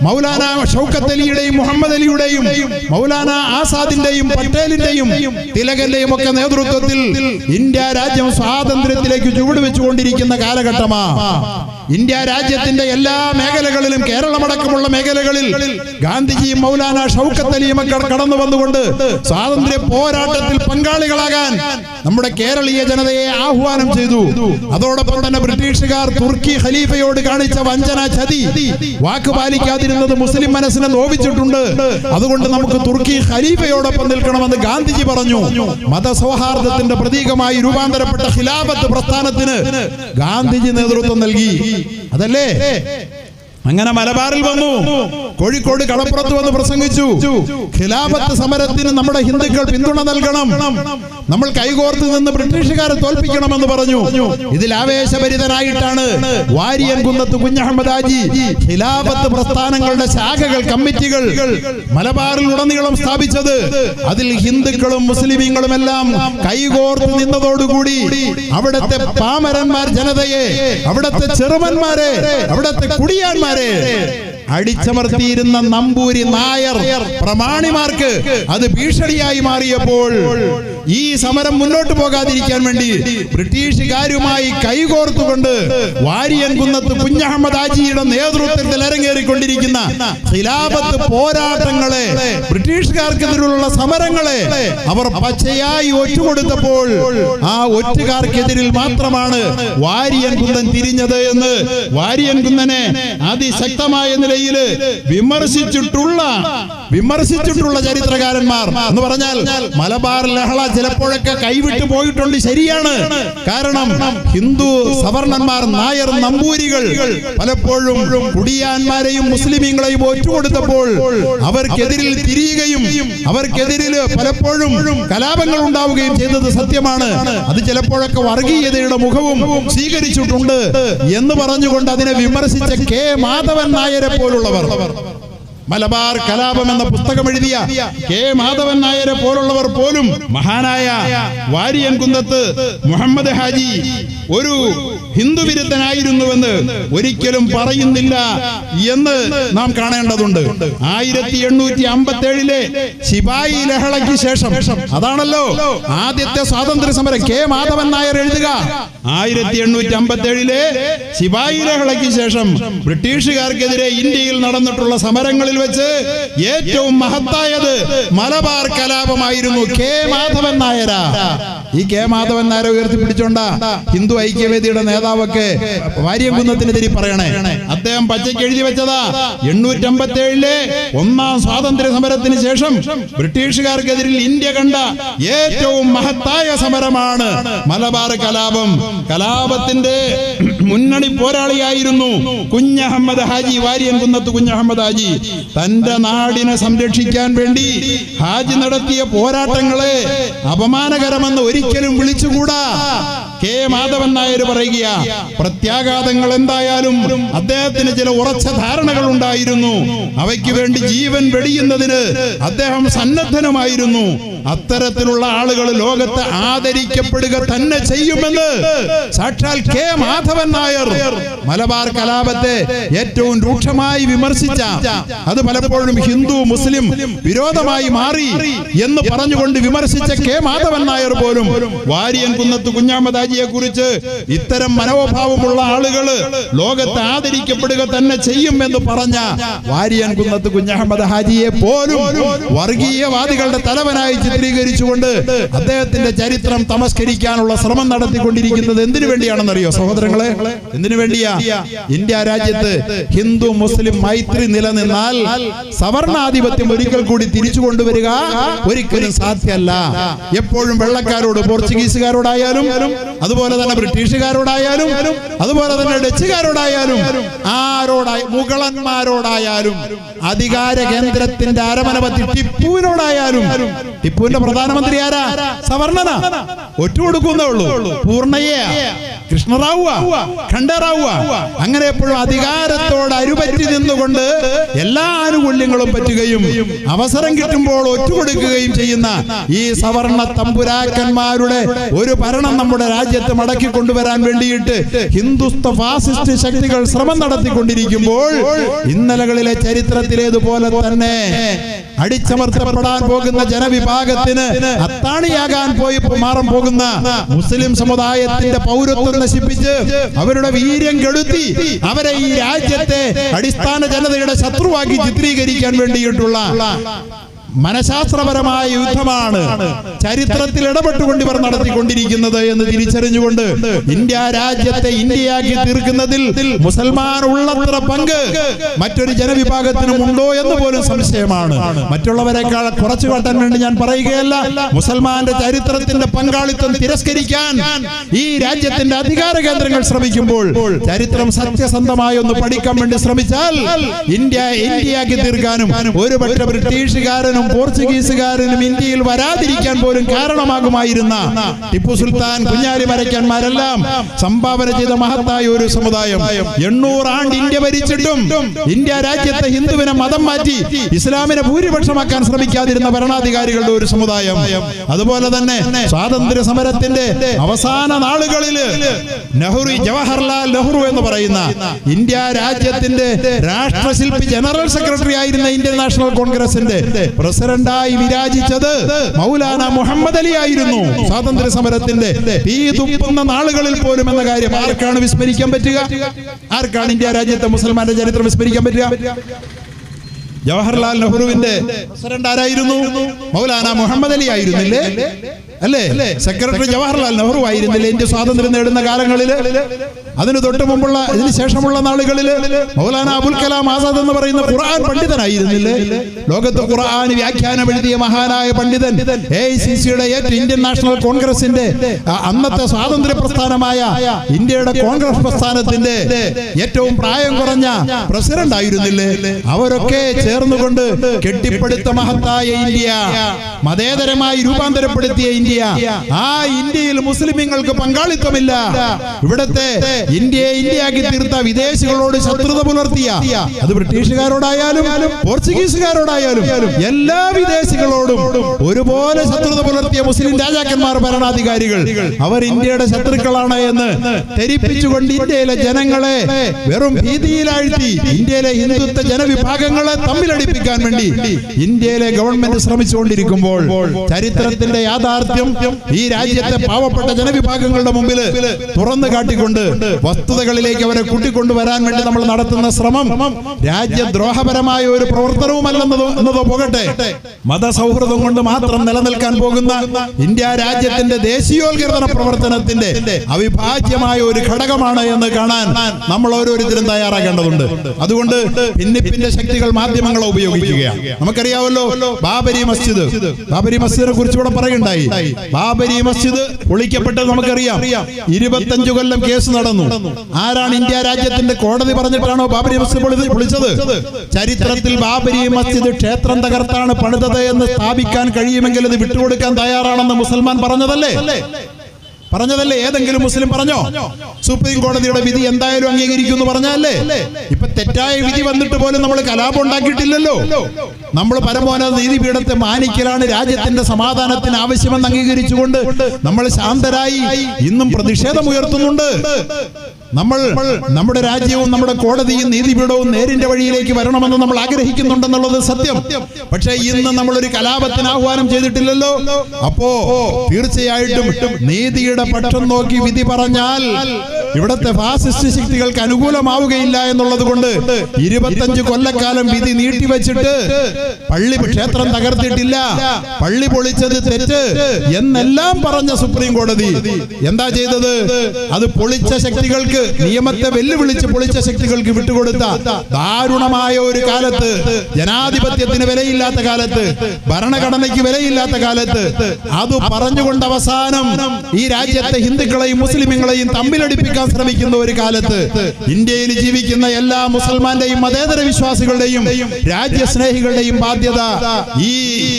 മൗലാന ഷൗക്കത്ത് അലിയുടെയും മുഹമ്മദ് അലിയുടെയും മൗലാന ആസാദിന്റെയും പട്ടേലിന്റെയും തിലകന്റെയും ഒക്കെ നേതൃത്വത്തിൽ ഇന്ത്യ രാജ്യം സ്വാതന്ത്ര്യത്തിലേക്ക് ചുവടുവെച്ചുകൊണ്ടിരിക്കുന്ന കാലഘട്ടമാണ്. ഇന്ത്യ രാജ്യത്തിന്റെ എല്ലാ മേഖലകളിലും, കേരളമടക്കമുള്ള മേഖലകളിൽ ഗാന്ധിജിയും മൗലാന ഷൗക്കത്ത് അലിയും ഒക്കെ കടന്നു വന്നുകൊണ്ട് സ്വാതന്ത്ര്യ പോരാട്ടത്തിൽ പങ്കാളികളാകാൻ നമ്മുടെ കേരളീയ ജനതയെ ആഹ്വാനം ചെയ്തു. അതോടൊപ്പം തന്നെ ബ്രിട്ടീഷുകാർ തുർക്കി ഖലീഫയോട് കാണിച്ച വഞ്ചന, ചതി, വാക്ക് പാലിക്കാതിരുന്നത് മുസ്ലിം മനസ്സിനെ നോവിച്ചിട്ടുണ്ട്. അതുകൊണ്ട് നമുക്ക് തുർക്കി ഖലീഫയോടൊപ്പം നിൽക്കണമെന്ന് ഗാന്ധിജി പറഞ്ഞു. മതസൗഹാർദ്ദത്തിന്റെ പ്രതീകമായി രൂപാന്തരപ്പെട്ട ഖിലാഫത്ത് പ്രസ്ഥാനത്തിന് ഗാന്ധിജി നേതൃത്വം നൽകി. അതല്ലേ? അങ്ങനെ മലബാറിൽ വന്നു, കോഴിക്കോട് കടപ്പുറത്ത് വന്ന് പ്രസംഗിച്ചു. ഖിലാഫത്ത് സമരത്തിന് നമ്മുടെ ഹിന്ദുക്കൾ പിന്തുണ നൽകണം, നമ്മൾ കൈകോർത്ത് നിന്ന് ബ്രിട്ടീഷുകാരെ തോൽപ്പിക്കണമെന്ന് പറഞ്ഞു. ഇതിൽ ആവേശഭരിതനായിട്ടാണ് വാരിയൻകുന്നത്ത് കുഞ്ഞഹമ്മദ് ഹാജി ഖിലാഫത്ത് പ്രസ്ഥാനങ്ങളുടെ ശാഖകൾ, കമ്മിറ്റികൾ മലബാറിൽ ഉടനീളം സ്ഥാപിച്ചത്. അതിൽ ഹിന്ദുക്കളും മുസ്ലിമീങ്ങളും എല്ലാം കൈകോർത്ത് നിന്നതോടുകൂടി അവിടത്തെ പാമരന്മാർ ജനതയെ, അവിടത്തെ ചെറുമന്മാരെ, അവിടത്തെ കുടിയാന്മാരെ അടിച്ചമർത്തിയിരുന്ന നമ്പൂരി, നായർ, പ്രമാണിമാർക്ക് അത് ഭീഷണിയായി മാറിയപ്പോൾ ഈ സമരം മുന്നോട്ട് പോകാതിരിക്കാൻ വേണ്ടി ബ്രിട്ടീഷുകാരുമായി കൈകോർത്തുകൊണ്ട് വാരിയൻകുന്നത്ത് കുഞ്ഞഹമ്മദ് ഹാജിയുടെ നേതൃത്വത്തിൽ അരങ്ങേറിക്കൊണ്ടിരിക്കുന്ന ഖിലാഫത്ത് പോരാട്ടങ്ങളെ, ബ്രിട്ടീഷുകാർക്കെതിരെയുള്ള സമരങ്ങളെ അവർ പച്ചയായി ഒറ്റുകൊടുത്തപ്പോൾ ആ ഒറ്റുകാർക്കെതിരിൽ മാത്രമാണ് വാരിയൻകുന്നൻ തിരിഞ്ഞത് എന്ന് വാരിയൻകുന്നനെ അതിശക്തമായ നിലയിൽ വിമർശിച്ചിട്ടുള്ള ചരിത്രകാരന്മാർ എന്ന് പറഞ്ഞാൽ മലബാർ ലഹള ചിലപ്പോഴൊക്കെ കൈവിട്ടു പോയിട്ടുണ്ട്, ശരിയാണ്. കാരണം ഹിന്ദു സവർണന്മാർ, നായർ, നമ്പൂരികൾ പലപ്പോഴും കുടിയാന്മാരെയും മുസ്ലിമീങ്ങളെയും ഒറ്റുകൊടുത്തപ്പോൾ അവർക്കെതിരിൽ തിരിയുകയും അവർക്കെതിരിൽ പലപ്പോഴും കലാപങ്ങൾ ഉണ്ടാവുകയും ചെയ്തത് സത്യമാണ്. അത് ചിലപ്പോഴൊക്കെ വർഗീയതയുടെ മുഖവും സ്വീകരിച്ചിട്ടുണ്ട് എന്ന് പറഞ്ഞുകൊണ്ട് അതിനെ വിമർശിച്ച കെ മാധവൻ നായരെ പോലുള്ളവർ, മലബാർ കലാപം എന്ന പുസ്തകം എഴുതിയ കെ മാധവൻ നായരെ പോലുള്ളവർ പോലും മഹാനായ വാരിയൻകുന്നത്ത് മുഹമ്മദ് ഹാജി ഒരു ഹിന്ദു വിരുദ്ധനായിരുന്നുവെന്ന് ഒരിക്കലും പറയുന്നില്ല എന്ന് നാം കാണേണ്ടതുണ്ട്. 1857 ശിപായി ലഹളയ്ക്ക് ശേഷം, അതാണല്ലോ ആദ്യത്തെ സ്വാതന്ത്ര്യ സമരം, കെ മാധവൻ നായർ എഴുതുക. 1857 ശിപായി ലഹളയ്ക്ക് ശേഷം ബ്രിട്ടീഷുകാർക്കെതിരെ ഇന്ത്യയിൽ നടന്നിട്ടുള്ള സമരങ്ങളിൽ വെച്ച് ഏറ്റവും മഹത്തായത് മലബാർ കലാപമായിരുന്നു. കെ മാധവൻ നായര, ഈ കെ മാധവൻ നായരെ ഉയർത്തിപ്പിടിച്ചോണ്ട ഹിന്ദു ഐക്യവേദിയുടെ നേതാവൊക്കെ വാരിയൻകുന്നത്തിനെതിരെ പറയണേ. അദ്ദേഹം പച്ചയ്ക്ക് എഴുതി വെച്ചതാ 857 ഒന്നാം സ്വാതന്ത്ര്യ സമരത്തിന് ശേഷം ബ്രിട്ടീഷുകാർക്കെതിരിൽ ഇന്ത്യ കണ്ട ഏറ്റവും മഹത്തായ സമരമാണ് മലബാർ കലാപം. കലാപത്തിന്റെ മുന്നണി പോരാളിയായിരുന്നു കുഞ്ഞഹമ്മദ് ഹാജി, വാരിയൻകുന്നത്ത് കുഞ്ഞഹമ്മദ് ഹാജി. തന്റെ നാടിനെ സംരക്ഷിക്കാൻ വേണ്ടി ഹാജി നടത്തിയ പോരാട്ടങ്ങളെ അപമാനകരമെന്ന് ഒരിക്കലും വിളിച്ചുകൂടാ. കെ മാധവൻ നായർ പറയുക, പ്രത്യാഘാതങ്ങൾ എന്തായാലും അദ്ദേഹത്തിന് ചില ഉറച്ച ധാരണകൾ ഉണ്ടായിരുന്നു. അവയ്ക്ക് വേണ്ടി ജീവൻ വെടിയുന്നതിന് അദ്ദേഹം സന്നദ്ധനുമായിരുന്നു. അത്തരത്തിലുള്ള ആളുകൾ ലോകത്ത് ആദരിക്കപ്പെടുക തന്നെ ചെയ്യുമെന്ന് സാക്ഷാൽ കെ മാധവൻ നായർ മലബാർ കലാപത്തെ ഏറ്റവും രൂക്ഷമായി വിമർശിച്ച, അത് പലപ്പോഴും ഹിന്ദു മുസ്ലിം വിരോധമായി മാറി എന്ന് പറഞ്ഞുകൊണ്ട് വിമർശിച്ച കെ മാധവൻ നായർ പോലും വാരിയൻകുന്നത്ത് കുഞ്ഞഹമ്മദ് ഹാജിയെ കുറിച്ച് ഇത്തരം മനോഭാവമുള്ള ആളുകൾ ലോകത്ത് ആദരിക്കപ്പെടുക തന്നെ ചെയ്യും എന്ന് പറഞ്ഞ വാരിയൻകുന്നത്ത് കുഞ്ഞഹമ്മദ് ഹാജിയെ പോലും വർഗീയവാദികളുടെ തലവനായി ചിത്രീകരിച്ചുകൊണ്ട് അദ്ദേഹത്തിന്റെ ചരിത്രം തമസ്കരിക്കാനുള്ള ശ്രമം നടത്തിക്കൊണ്ടിരിക്കുന്നത് എന്തിനു വേണ്ടിയാണെന്നറിയോ സഹോദരങ്ങളെ? എന്തിനു വേണ്ടിയാ? ഇന്ത്യ രാജ്യത്ത് ഹിന്ദു മുസ്ലിം മൈത്രി നിലനിന്നാൽ സവർണാധിപത്യം ഒരിക്കൽ കൂടി തിരിച്ചു കൊണ്ടുവരിക ഒരിക്കലും സാധ്യമല്ല. എപ്പോഴും വെള്ളക്കാരോട്, പോർച്ചുഗീസുകാരോടായാലും അതുപോലെ തന്നെ ബ്രിട്ടീഷുകാരോടായാലും അതുപോലെ തന്നെ ഡച്ചുകാരോടായാലും മുഗളന്മാരോടായാലും അധികാര കേന്ദ്രത്തിന്റെ അരമനപതി ടിപ്പുവിനോടായാലും, ടിപ്പുവിന്റെ പ്രധാനമന്ത്രി ആരാ? സവർണന. ഒറ്റുകൊടുക്കുന്നേ ഉള്ളൂ, പൂർണ്ണയെ കൃഷ്ണറാവുക, ഖണ്ഡറാവുക. അങ്ങനെ എപ്പോഴും അധികാരത്തോട് അരുപറ്റി നിന്നുകൊണ്ട് എല്ലാ ആനുകൂല്യങ്ങളും പറ്റുകയും അവസരം കിട്ടുമ്പോൾ ഒറ്റുകൊടുക്കുകയും ചെയ്യുന്ന ഈ സവർണ തമ്പുരാക്കന്മാരുടെ ഒരു ഭരണം നമ്മുടെ രാജ്യത്ത് മടക്കി കൊണ്ടുവരാൻ വേണ്ടിയിട്ട് ഹിന്ദുത്വ ഫാസിസ്റ്റ് ശക്തികൾ ശ്രമം നടത്തിക്കൊണ്ടിരിക്കുമ്പോൾ ഇന്നലകളിലെ ചരിത്രത്തിലേതുപോലെ തന്നെ അടിച്ചമർത്തപ്പെടാൻ പോകുന്ന ജനവിഭാഗത്തിന് അത്താണിയാകാൻ മാറാൻ പോകുന്ന മുസ്ലിം സമുദായത്തിന്റെ പൗരത്വം നശിപ്പിച്ച് അവരുടെ വീര്യം കെടുത്തി അവരെ ഈ രാജ്യത്തെ അടിസ്ഥാന ജനതയുടെ ശത്രുവാക്കി ചിത്രീകരിക്കാൻ വേണ്ടിയിട്ടുള്ള മനഃശാസ്ത്രപരമായ യുദ്ധമാണ് ചരിത്രത്തിൽ ഇടപെട്ടുകൊണ്ട് ഇവർ നടത്തിക്കൊണ്ടിരിക്കുന്നത് എന്ന് തിരിച്ചറിഞ്ഞുകൊണ്ട് ഇന്ത്യ രാജ്യത്തെ ഇന്ത്യയാക്കി തീർക്കുന്നതിൽ മുസൽമാൻ ഉള്ളത്ര പങ്ക് മറ്റൊരു ജനവിഭാഗത്തിനും ഉണ്ടോ എന്ന് പോലും സംശയമാണ്. മറ്റുള്ളവരെക്കാൾ കുറച്ചു കാട്ടാൻ വേണ്ടി ഞാൻ പറയുകയല്ല. മുസൽമാന്റെ ചരിത്രത്തിന്റെ പങ്കാളിത്തം തിരസ്കരിക്കാൻ ഈ രാജ്യത്തിന്റെ അധികാര കേന്ദ്രങ്ങൾ ശ്രമിക്കുമ്പോൾ ചരിത്രം സത്യസന്ധമായി ഒന്ന് പഠിക്കാൻ വേണ്ടി ശ്രമിച്ചാൽ ഇന്ത്യയാക്കി തീർക്കാനും ഒരുപക്ഷെ ബ്രിട്ടീഷുകാരനും പോർച്ചുഗീസുകാരനും ഇന്ത്യയിൽ വരാതിരിക്കാൻ പോലും കാരണമാകുമായിരുന്ന ടിപ്പു സുൽത്താൻ, കുഞ്ഞാലി മരയ്ക്കന്മാരെല്ലാം സംഭാവന ചെയ്ത മഹത്തായ ഒരു സമുദായം. 800 ആണ്ട് ഇന്ത്യ ഭരിച്ചിട്ടും ഇന്ത്യ രാജ്യത്തെ ഹിന്ദുവിനെ മതം മാറ്റി ഇസ്ലാമിനെ ഭൂരിപക്ഷമാക്കാൻ ശ്രമിക്കാതിരുന്ന ഭരണാധികാരികളുടെ ഒരു സമുദായം. അതുപോലെ തന്നെ സ്വാതന്ത്ര്യ സമരത്തിന്റെ അവസാന നാളുകളിൽ ജവഹർലാൽ നെഹ്റു എന്ന് പറയുന്ന ഇന്ത്യ രാജ്യത്തിന്റെ രാഷ്ട്രശില്പി, ജനറൽ സെക്രട്ടറി ആയിരുന്ന ഇന്ത്യൻ നാഷണൽ കോൺഗ്രസിന്റെ പ്രസിഡന്റായി വിരാജിച്ചത് മൗലാന മുഹമ്മദ് അലി ആയിരുന്നു. സ്വാതന്ത്ര്യ സമരത്തിന്റെ തീ തുപ്പുന്ന നാളുകളിൽ പോലും എന്ന കാര്യം ആർക്കാണ് വിസ്മരിക്കാൻ പറ്റുക? ആർക്കാണ് ഇന്ത്യ രാജ്യത്തെ മുസൽമാന്റെ ചരിത്രം വിസ്മരിക്കാൻ പറ്റുക? ജവഹർലാൽ നെഹ്റുവിന്റെ പ്രസിഡന്റ് ആരായിരുന്നു? മൗലാന മുഹമ്മദ് അലി ആയിരുന്നില്ലേ? അല്ലേ? സെക്രട്ടറി ജവഹർലാൽ നെഹ്റു ആയിരുന്നില്ലേ ഇന്ത്യ സ്വാതന്ത്ര്യം നേടുന്ന കാലങ്ങളിൽ? അതിന് തൊട്ട് മുമ്പുള്ള, ഇതിന് ശേഷമുള്ള നാളുകളിൽ മൗലാന അബുൽ കലാം ആസാദ് എന്ന് പറയുന്ന ഖുർആൻ പണ്ഡിതനായിരുന്നില്ലേ? ലോകത്ത് ഖുർആൻ വ്യാഖ്യാനം എഴുതിയ മഹാനായ പണ്ഡിതൻ, AICCയുടെ ഇന്ത്യൻ നാഷണൽ കോൺഗ്രസിന്റെ അന്നത്തെ സ്വാതന്ത്ര്യ പ്രസ്ഥാനമായ ഇന്ത്യയുടെ കോൺഗ്രസ് പ്രസ്ഥാനത്തിന്റെ ഏറ്റവും പ്രായം കുറഞ്ഞ പ്രസിഡന്റ് ആയിരുന്നില്ലേ? അവരൊക്കെ ചേർന്നുകൊണ്ട് കെട്ടിപ്പടുത്ത മഹത്തായ ഇന്ത്യ, മതേതരമായി രൂപാന്തരപ്പെടുത്തിയ ഇന്ത്യ. ആ ഇന്ത്യയിൽ മുസ്ലിമീങ്ങൾക്ക് പങ്കാളിത്തമില്ല. ഇവിടത്തെ ഇന്ത്യയെ ഇന്ത്യയാക്കി തീർത്ത വിദേശികളോട് ശത്രുത പുലർത്തിയ, അത് ബ്രിട്ടീഷുകാരോടായാലും പോർച്ചുഗീസുകാരോടായാലും എല്ലാ വിദേശികളോടും ഒരുപോലെ ശത്രുത പുലർത്തിയ മുസ്ലിം രാജാക്കന്മാർ, ഭരണാധികാരികൾ, അവർ ഇന്ത്യയുടെ ശത്രുക്കളാണ് എന്ന് ധരിപ്പിച്ചുകൊണ്ട് ഇന്ത്യയിലെ ജനങ്ങളെ വെറും ഭീതിയിലാഴ്ത്തി ഇന്ത്യയിലെ ഹിന്ദുത്വ ജനവിഭാഗങ്ങളെ തമ്മിലടിപ്പിക്കാൻ വേണ്ടി ഇന്ത്യയിലെ ഗവൺമെന്റ് ശ്രമിച്ചുകൊണ്ടിരിക്കുമ്പോൾ ചരിത്രത്തിന്റെ യാഥാർത്ഥ്യം ഈ രാജ്യത്തെ പാവപ്പെട്ട ജനവിഭാഗങ്ങളുടെ മുമ്പിൽ തുറന്നു കാട്ടിക്കൊണ്ട് വസ്തുതകളിലേക്ക് അവരെ കൂട്ടിക്കൊണ്ടുവരാൻ വേണ്ടി നമ്മൾ നടത്തുന്ന ശ്രമം രാജ്യദ്രോഹപരമായ ഒരു പ്രവർത്തനവുമല്ലെന്നതോ പോകട്ടെ, മതസൗഹൃദം കൊണ്ട് മാത്രം നിലനിൽക്കാൻ പോകുന്ന ഇന്ത്യ രാജ്യത്തിന്റെ ദേശീയോത്കൃത പ്രവർത്തനത്തിന്റെ അവിഭാജ്യമായ ഒരു ഘടകമാണ് എന്ന് കാണാൻ നമ്മൾ ഓരോരുത്തരും തയ്യാറാകേണ്ടതുണ്ട്. അതുകൊണ്ട് ഭിന്നിപ്പിന്റെ ശക്തികൾ മാധ്യമങ്ങളെ ഉപയോഗിക്കുകയാണ്. നമുക്കറിയാമല്ലോ ബാബരി മസ്ജിദിനെ കുറിച്ച് ഇവിടെ പറയുണ്ടായി. ബാബരി മസ്ജിദ് പൊളിക്കപ്പെട്ടത് നമുക്കറിയാം. 25 കൊല്ലം കേസ് നടന്നു. ആരാണ് ഇന്ത്യ രാജ്യത്തിന്റെ കോടതി പറഞ്ഞിട്ടാണോ ബാബരി മസ്ജിദ് പൊളിച്ചത്? ചരിത്രത്തിൽ ബാബരി മസ്ജിദ് ക്ഷേത്രം തകർത്താണ് പണിതത് എന്ന് സ്ഥാപിക്കാൻ കഴിയുമെങ്കിൽ അത് വിട്ടുകൊടുക്കാൻ തയ്യാറാണെന്ന് മുസൽമാൻ പറഞ്ഞതല്ലേ? ഏതെങ്കിലും മുസ്ലിം പറഞ്ഞോ? സുപ്രീം കോടതിയുടെ വിധി എന്തായാലും അംഗീകരിക്കുമെന്ന് പറഞ്ഞല്ലേ? ഇപ്പൊ തെറ്റായ വിധി വന്നിട്ട് പോലും നമ്മൾ കലാപം ഉണ്ടാക്കിയിട്ടില്ലല്ലോ. നമ്മൾ പരമോന്നത നീതിപീഠത്തെ മാനിക്കലാണ് രാജ്യത്തിന്റെ സമാധാനത്തിന് ആവശ്യമെന്ന് അംഗീകരിച്ചുകൊണ്ട് നമ്മൾ ശാന്തരായി ഇന്നും പ്രതിഷേധം ഉയർത്തുന്നുണ്ട്. നമ്മൾ നമ്മുടെ രാജ്യവും നമ്മുടെ കോടതിയും നീതിപീഠവും നേരിന്റെ വഴിയിലേക്ക് വരണമെന്ന് നമ്മൾ ആഗ്രഹിക്കുന്നുണ്ടെന്നുള്ളത് സത്യം. പക്ഷേ ഇന്ന് നമ്മളൊരു കലാപത്തിന് ആഹ്വാനം ചെയ്തിട്ടില്ലല്ലോ. അപ്പോ തീർച്ചയായിട്ടും നീതിയുടെ പക്ഷം നോക്കി വിധി പറഞ്ഞാൽ ഇവിടത്തെ ഫാസിസ്റ്റ് ശക്തികൾക്ക് അനുകൂലമാവുകയില്ല എന്നുള്ളത് കൊണ്ട് 25 കൊല്ലക്കാലം വിധി നീട്ടിവെച്ചിട്ട് ക്ഷേത്രം തകർത്തിട്ടില്ല, പള്ളി പൊളിച്ചത് തെറ്റ് എന്നെല്ലാം പറഞ്ഞ സുപ്രീം കോടതി എന്താ ചെയ്തത്? അത് പൊളിച്ച ശക്തികൾക്ക്, നിയമത്തെ വെല്ലുവിളിച്ച് പൊളിച്ച ശക്തികൾക്ക് വിട്ടുകൊടുത്ത ദാരുണമായ ഒരു കാലത്ത്, ജനാധിപത്യത്തിന് വിലയില്ലാത്ത കാലത്ത്, ഭരണഘടനയ്ക്ക് വിലയില്ലാത്ത കാലത്ത് അത് പറഞ്ഞുകൊണ്ട് അവസാനം ഈ രാജ്യത്തെ ഹിന്ദുക്കളെയും മുസ്ലിമുകളെയും തമ്മിലടിപ്പിക്കാൻ നശിപ്പിക്കാൻ ശ്രമിക്കുന്ന ഒരു കാലത്ത് ഇന്ത്യയിൽ ജീവിക്കുന്ന എല്ലാ മുസൽമാന്റെയും മതേതര വിശ്വാസികളുടെയും രാജ്യസ്നേഹികളുടെയും ബാധ്യത ഈ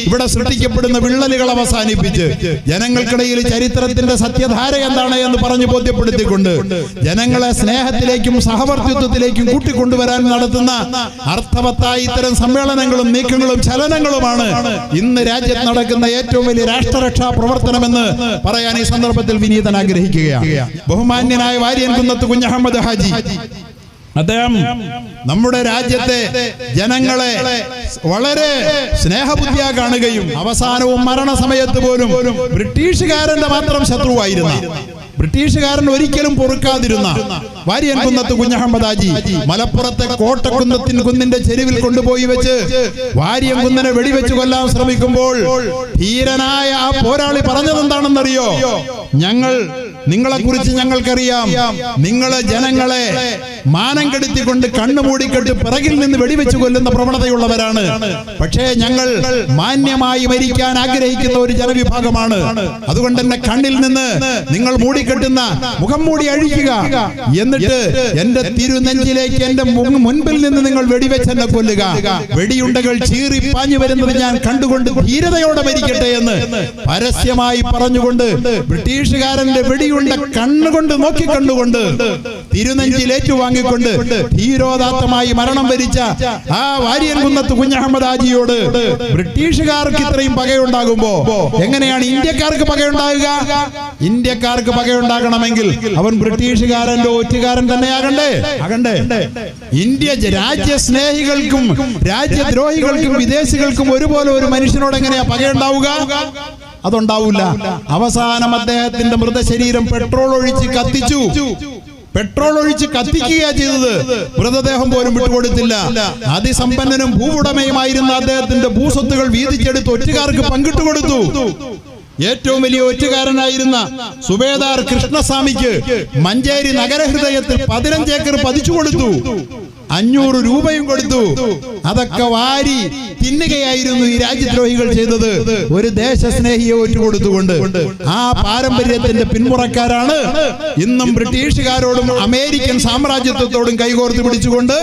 ഇവിടെ സൃഷ്ടിക്കപ്പെടുന്ന വിള്ളലുകൾ അവസാനിപ്പിച്ച് ജനങ്ങൾക്കിടയിൽ ചരിത്രത്തിന്റെ സത്യധാര എന്താണ് എന്ന് പറഞ്ഞു ബോധ്യപ്പെടുത്തിക്കൊണ്ട് ജനങ്ങളെ സ്നേഹത്തിലേക്കും സഹവർത്തിത്വത്തിലേക്കും കൂട്ടിക്കൊണ്ടുവരാൻ നടത്തുന്ന അർത്ഥവത്തായ ഇത്തരം സമ്മേളനങ്ങളും നീക്കങ്ങളും ചലനങ്ങളുമാണ് ഇന്ന് രാജ്യത്ത് നടക്കുന്ന ഏറ്റവും വലിയ രാഷ്ട്രരക്ഷാ പ്രവർത്തനമെന്ന് പറയാൻ ഈ സന്ദർഭത്തിൽ വിനീതൻ ആഗ്രഹിക്കുകയാണ്. ബഹുമാന്യനായ വാര്യൻകുന്നത്ത് കുഞ്ഞഹമ്മദ് ഹാജി അദ്ദേഹം നമ്മുടെ രാജ്യത്തെ ജനങ്ങളെ വളരെ സ്നേഹബുദ്ധിയാ കാണുകയും അവസാനവും മരണസമയത്ത് പോലും ബ്രിട്ടീഷുകാരന്റെ മാത്രം ശത്രുവായിരുന്നു. ബ്രിട്ടീഷുകാരൻ ഒരിക്കലും പൊറുക്കാതിരുന്ന വാര്യൻകുന്നത്ത് കുഞ്ഞഹമ്മദ് ഹാജി മലപ്പുറത്തെ കോട്ടക്കുന്നിന്റെ ചെരുവിൽ കൊണ്ടുപോയി വെച്ച് വാര്യൻകുന്നനെ വെടിവെച്ച് കൊല്ലാൻ ശ്രമിക്കുമ്പോൾ ധീരനായ ആ പോരാളി പറഞ്ഞതെന്താണെന്നറിയോ? നിങ്ങളെ കുറിച്ച് ഞങ്ങൾക്കറിയാം, നിങ്ങളെ ജനങ്ങളെ മാനം കെടുത്തിക്കൊണ്ട് കണ്ണു മൂടിക്കെട്ട് പിറകിൽ നിന്ന് വെടിവെച്ച് കൊല്ലുന്ന പ്രവണതയുള്ളവരാണ്. പക്ഷേ ഞങ്ങൾ മാന്യമായി മരിക്കാൻ ആഗ്രഹിക്കുന്ന ഒരു ജനവിഭാഗമാണ്. അതുകൊണ്ട് തന്നെ കണ്ണിൽ നിന്ന് നിങ്ങൾ മൂടിക്കെട്ടുന്ന മുഖം മൂടി അഴിക്കുക, എന്നിട്ട് എന്റെ തിരുനെഞ്ചിലേക്ക് എന്റെ മുൻപിൽ നിന്ന് നിങ്ങൾ വെടിവെച്ച് എന്നെ കൊല്ലുക. വെടിയുണ്ടകൾ ചീറി പാഞ്ഞു വരുന്നത് ഞാൻ കണ്ടുകൊണ്ട് ധീരതയോടെ മരിക്കട്ടെ എന്ന് പരസ്യമായി പറഞ്ഞുകൊണ്ട് ബ്രിട്ടീഷുകാരന്റെ വെടിയുണ്ട കണ്ണുകൊണ്ട് നോക്കിക്കണ്ടുകൊണ്ട് തിരുനെഞ്ചിൽ ഏറ്റുവാങ്ങിക്കൊണ്ട് ധീരോദാത്തമായി മരണം വരിച്ച ആ വാര്യൻകുന്നത്ത് കുഞ്ഞഹമ്മദ് ഹാജിയോട് ബ്രിട്ടീഷുകാർക്ക് ഇത്രയും പകയുണ്ടാകുമ്പോ എങ്ങനെയാണ് ഇന്ത്യക്കാർക്ക് പകയുണ്ടാകുക? ഇന്ത്യക്കാർക്ക് പകയുണ്ടാകണമെങ്കിൽ അവൻ ബ്രിട്ടീഷുകാരന്റെ ഒറ്റുകാരൻ തന്നെയാകണ്ടേ? ഇന്ത്യ രാജ്യസ്നേഹികൾക്കും രാജ്യദ്രോഹികൾക്കും വിദേശികൾക്കും ഒരുപോലെ ഒരു മനുഷ്യനോട് എങ്ങനെയാ പകയുണ്ടാവുക? അതുണ്ടാവില്ല. അവസാനം അദ്ദേഹത്തിന്റെ മൃതശരീരം പെട്രോൾ ഒഴിച്ച് കത്തിക്കുക ചെയ്തത്. മൃതദേഹം പോലും വിട്ടുകൊടുത്തില്ല. അതിസമ്പന്നനും ഭൂവുടമയുമായിരുന്ന അദ്ദേഹത്തിന്റെ ഭൂസ്വത്തുകൾ വീതിച്ചെടുത്ത് ഒറ്റുകാർക്ക് പങ്കിട്ടുകൊടുത്തു. ഏറ്റവും വലിയ ഒറ്റുകാരനായിരുന്ന സുബേദാർ കൃഷ്ണസ്വാമിക്ക് മഞ്ചേരി നഗരഹൃദയത്തിൽ 15 ഏക്കർ പതിച്ചു കൊടുത്തു. 500 രൂപയും കൊടുത്തു. അതൊക്കെ വാരി തിന്നുകയായിരുന്നു ഈ രാജ്യദ്രോഹികൾ ചെയ്തത്. ഒരു ദേശസ്നേഹിയെ ഒറ്റുകൊടുത്തുകൊണ്ട്. ആ പാരമ്പര്യത്തിന്റെ പിന്മുറക്കാരാണ് ഇന്നും ബ്രിട്ടീഷുകാരോടും അമേരിക്കൻ സാമ്രാജ്യത്വത്തോടും കൈകോർത്ത് പിടിച്ചുകൊണ്ട്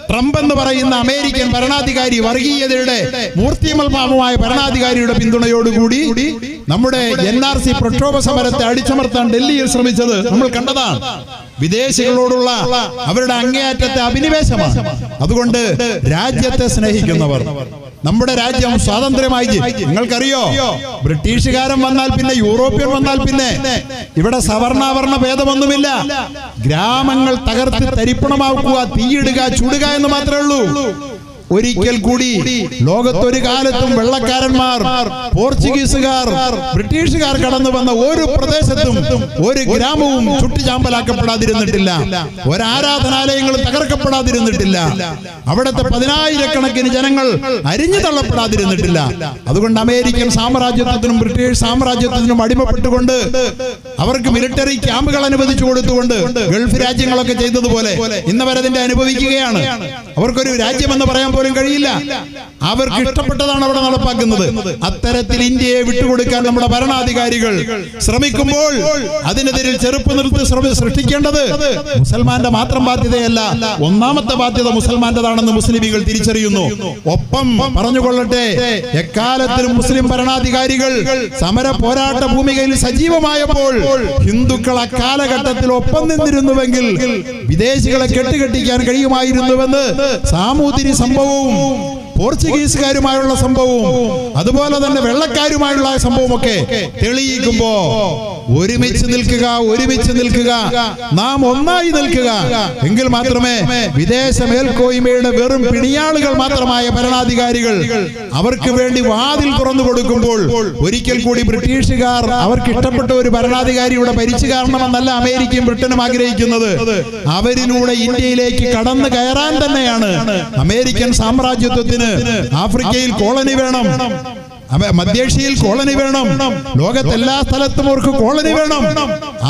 ട്രംപ് എന്ന് പറയുന്ന അമേരിക്കൻ ഭരണാധികാരി, വർഗീയതയുടെ മൂർത്തിമൽമായ ഭരണാധികാരിയുടെ പിന്തുണയോടുകൂടി നമ്മുടെ NRC പ്രക്ഷോഭ സമരത്തെ അടിച്ചമർത്താൻ ഡൽഹിയിൽ ശ്രമിച്ചത് നമ്മൾ കണ്ടതാണ്. വിദേശികളോടുള്ള അവരുടെ അങ്ങേയറ്റത്തെ അഭിനിവേശമാണ്. അതുകൊണ്ട് രാജ്യത്തെ സ്നേഹിക്കുന്നവർ, നമ്മുടെ രാജ്യം സ്വാതന്ത്ര്യമായി, നിങ്ങൾക്കറിയോ ബ്രിട്ടീഷുകാരൻ വന്നാൽ പിന്നെ യൂറോപ്യൻ വന്നാൽ പിന്നെ ഇവിടെ സവർണാവർണ ഭേദമൊന്നുമില്ല. ഗ്രാമങ്ങൾ തകർത്ത് തരിപ്പണമാക്കുക, തീയിടുക, ചുടുക എന്ന് മാത്രമേ ഉള്ളൂ. ഒരിക്കൽ കൂടി ലോകത്തൊരു കാലത്തും വെള്ളക്കാരന്മാർ, പോർച്ചുഗീസുകാർ, ബ്രിട്ടീഷുകാർ കടന്നു വന്ന ഒരു പ്രദേശത്തും ഒരു ഗ്രാമവും ചുട്ടുചാമ്പലാക്കപ്പെടാതിരുന്നിട്ടില്ല. ഒരാരാധനാലയങ്ങളും തകർക്കപ്പെടാതിരുന്നിട്ടില്ല. അവിടുത്തെ 10,000-കണക്കിന് ജനങ്ങൾ അരിഞ്ഞു തള്ളപ്പെടാതിരുന്നിട്ടില്ല. അതുകൊണ്ട് അമേരിക്കൻ സാമ്രാജ്യത്വത്തിനും ബ്രിട്ടീഷ് സാമ്രാജ്യത്വത്തിനും അടിമപ്പെട്ടുകൊണ്ട് അവർക്ക് മിലിറ്ററി ക്യാമ്പുകൾ അനുവദിച്ചു കൊടുത്തുകൊണ്ട് ഗൾഫ് രാജ്യങ്ങളൊക്കെ ചെയ്തതുപോലെ ഇന്നവരെ അതിന്റെ അനുഭവിക്കുകയാണ്. അവർക്കൊരു രാജ്യമെന്ന് പറയാൻ പോലും കഴിയില്ല. അവർക്ക് ഇഷ്ടപ്പെട്ടതാണ് അവിടെ നടപ്പാക്കുന്നത്. അത്തരത്തിൽ ഇന്ത്യയെ വിട്ടുകൊടുക്കാൻ നമ്മുടെ ഭരണാധികാരികൾ ശ്രമിക്കുമ്പോൾ അതിനെതിരിൽ ചെറുപ്പ് നിർത്തി സൃഷ്ടിക്കേണ്ടത് മുസൽമാന്റെ മാത്രം ബാധ്യതയല്ല. ഒന്നാമത്തെ ബാധ്യത മുസൽമാന്റേതാണെന്ന് മുസ്ലിമീങ്ങൾ തിരിച്ചറിയുന്നു. ഒപ്പം പറഞ്ഞുകൊള്ളട്ടെ, എക്കാലത്തിലും മുസ്ലിം ഭരണാധികാരികൾ സമര പോരാട്ട ഭൂമികയിൽ സജീവമായപ്പോൾ ഹിന്ദുക്കൾ അക്കാലഘട്ടത്തിൽ ഒപ്പം നിന്നിരുന്നുവെങ്കിൽ വിദേശികളെ കെട്ടുകെട്ടിക്കാൻ കഴിയുമായിരുന്നുവെന്ന് സാമൂതിരി സംഭവവും പോർച്ചുഗീസുകാരുമായുള്ള സംഭവവും അതുപോലെ തന്നെ വെള്ളക്കാരുമായുള്ള സംഭവം ഒക്കെ തെളിയിക്കുമ്പോ ഒരുമിച്ച് നിൽക്കുക, നാം ഒന്നായി നിൽക്കുക. എങ്കിൽ മാത്രമേ വിദേശ മേൽക്കോയ്മയുടെ വെറും പിണിയാളുകൾ മാത്രമായ ഭരണാധികാരികൾ അവർക്ക് വേണ്ടി വാതിൽ തുറന്നു കൊടുക്കുമ്പോൾ ഒരിക്കൽ കൂടി ബ്രിട്ടീഷുകാർ അവർക്ക് ഇഷ്ടപ്പെട്ട ഒരു ഭരണാധികാരിയുടെ ഭരിച്ചു കാരണമെന്നല്ല അമേരിക്കയും ബ്രിട്ടനും ആഗ്രഹിക്കുന്നത്. അവരിലൂടെ ഇന്ത്യയിലേക്ക് കടന്നു കയറാൻ തന്നെയാണ് അമേരിക്കൻ സാമ്രാജ്യത്വത്തിന് ആഫ്രിക്കയിൽ കോളനി വേണം, മധ്യേഷ്യയിൽ കോളനി വേണം, ലോകത്തെല്ലാ സ്ഥലത്തും അവർക്ക് കോളനി വേണം,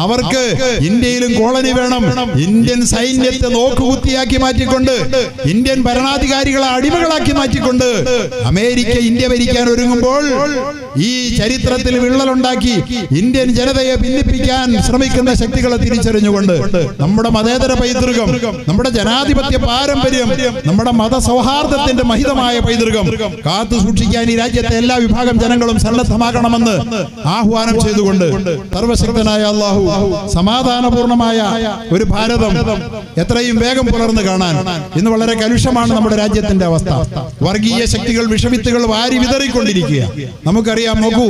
അവർക്ക് ഇന്ത്യയിലും കോളനി വേണം. ഇന്ത്യൻ സൈന്യത്തെ നോക്കുകുത്തിയാക്കി മാറ്റിക്കൊണ്ട്, ഇന്ത്യൻ ഭരണാധികാരികളെ അടിമകളാക്കി മാറ്റിക്കൊണ്ട് അമേരിക്ക ഇന്ത്യ ഭരിക്കാൻ ഒരുങ്ങുമ്പോൾ ഈ ചരിത്രത്തിൽ വിള്ളലുണ്ടാക്കി ഇന്ത്യൻ ജനതയെ ഭിന്നിപ്പിക്കാൻ ശ്രമിക്കുന്ന ശക്തികളെ തിരിച്ചറിഞ്ഞുകൊണ്ട് നമ്മുടെ മതേതര പൈതൃകം, നമ്മുടെ ജനാധിപത്യ പാരമ്പര്യം, നമ്മുടെ മതസൗഹാർദ്ദത്തിന്റെ മഹിതമായ പൈതൃകം കാത്തു സൂക്ഷിക്കാൻ ഈ രാജ്യത്തെ എല്ലാ വിഭാഗം ജനങ്ങളും സന്നദ്ധമാകണമെന്ന് ആഹ്വാനം ചെയ്തുകൊണ്ട് സർവശക്തനായ അല്ലാഹു സമാധാനപൂർണമായ ഒരു ഭാരതം എത്രയും വേഗം പുലർന്നു കാണാൻ. ഇന്ന് വളരെ കലുഷമാണ് നമ്മുടെ രാജ്യത്തിന്റെ അവസ്ഥ. വർഗീയ ശക്തികൾ വിഷവിത്തുകൾ വാരി വിതറിക്കൊണ്ടിരിക്കുക. നമുക്കറിയാം, നോക്കൂ,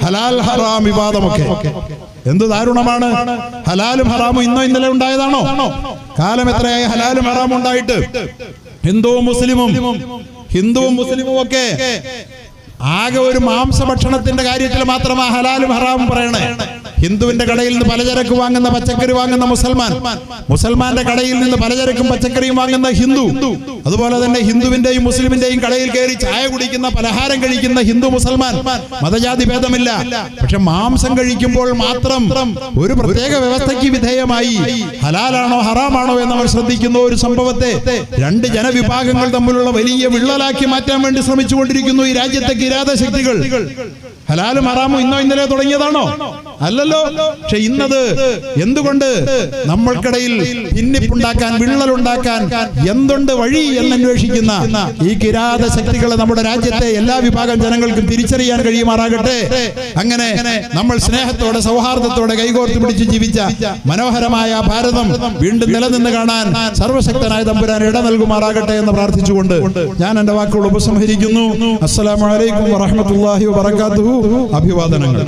ഹലാൽ ഹറാം വിവാദമൊക്കെ എന്ത് ദാരുണമാണ്. ഹലാലും ഹറാമും ഇന്നോ ഇന്നലെ ഉണ്ടായതാണോ? കാലം എത്രയായി ഹലാലും ഹറാമും ഉണ്ടായിട്ട്? ഹിന്ദുവും മുസ്ലിമും ഒക്കെ ആകെ ഒരു മാംസഭക്ഷണത്തിന്റെ കാര്യത്തിൽ മാത്രമാ ഹലാലും ഹറാമും പറയണേ. ഹിന്ദുവിന്റെ കടയിൽ നിന്ന് പലചരക്ക് വാങ്ങുന്ന, പച്ചക്കറി വാങ്ങുന്ന മുസൽമാന്റെ കടയിൽ നിന്ന് പലചരക്കും പച്ചക്കറിയും വാങ്ങുന്ന ഹിന്ദു, അതുപോലെ തന്നെ ഹിന്ദുവിന്റെയും മുസ്ലിമിന്റെയും കടയിൽ കയറി ചായ കുടിക്കുന്ന, പലഹാരം കഴിക്കുന്ന ഹിന്ദു മുസൽമാൻ, മതജാതി ഭേദമില്ല. പക്ഷെ മാംസം കഴിക്കുമ്പോൾ മാത്രം ഒരു പ്രത്യേക വ്യവസ്ഥയ്ക്ക് വിധേയമായി ഹലാലാണോ ഹറാമാണോ എന്നവർ ശ്രദ്ധിക്കുന്ന ഒരു സംഭവത്തെ രണ്ട് ജനവിഭാഗങ്ങൾ തമ്മിലുള്ള വലിയ വിള്ളലാക്കി മാറ്റാൻ വേണ്ടി ശ്രമിച്ചുകൊണ്ടിരിക്കുന്നു ഈ രാജ്യത്തെ കിരാത ശക്തികൾ. ഹലാലും ഹറാമും ഇന്നോ ഇന്നലെ തുടങ്ങിയതാണോ? അല്ലല്ലോ. പക്ഷെ ഇന്നത് എന്തുകൊണ്ട് നമ്മൾക്കിടയിൽ ഭിന്നിപ്പുണ്ടാക്കാൻ, വിള്ളലുണ്ടാക്കാൻ എന്തുണ്ട് വഴി എന്നന്വേഷിക്കുന്ന ഈ കിരാത ശക്തികളെ നമ്മുടെ രാജ്യത്തെ എല്ലാ വിഭാഗം ജനങ്ങൾക്കും തിരിച്ചറിയാൻ കഴിയുമാറാകട്ടെ. അങ്ങനെ നമ്മൾ സ്നേഹത്തോടെ സൗഹാർദ്ദത്തോടെ കൈകോർത്ത് പിടിച്ച് ജീവിച്ച മനോഹരമായ ഭാരതം വീണ്ടും നിലനിന്ന് കാണാൻ സർവശക്തനായ തമ്പുരാൻ ഇട നൽകുമാറാകട്ടെ എന്ന് പ്രാർത്ഥിച്ചുകൊണ്ട് ഞാൻ എന്റെ വാക്കുകൾ ഉപസംഹരിക്കുന്നു. അസ്സലാമു അലൈക്കും വറഹ്മത്തുള്ളാഹി വബറകാതുഹു. അഭിവാദനങ്ങൾ.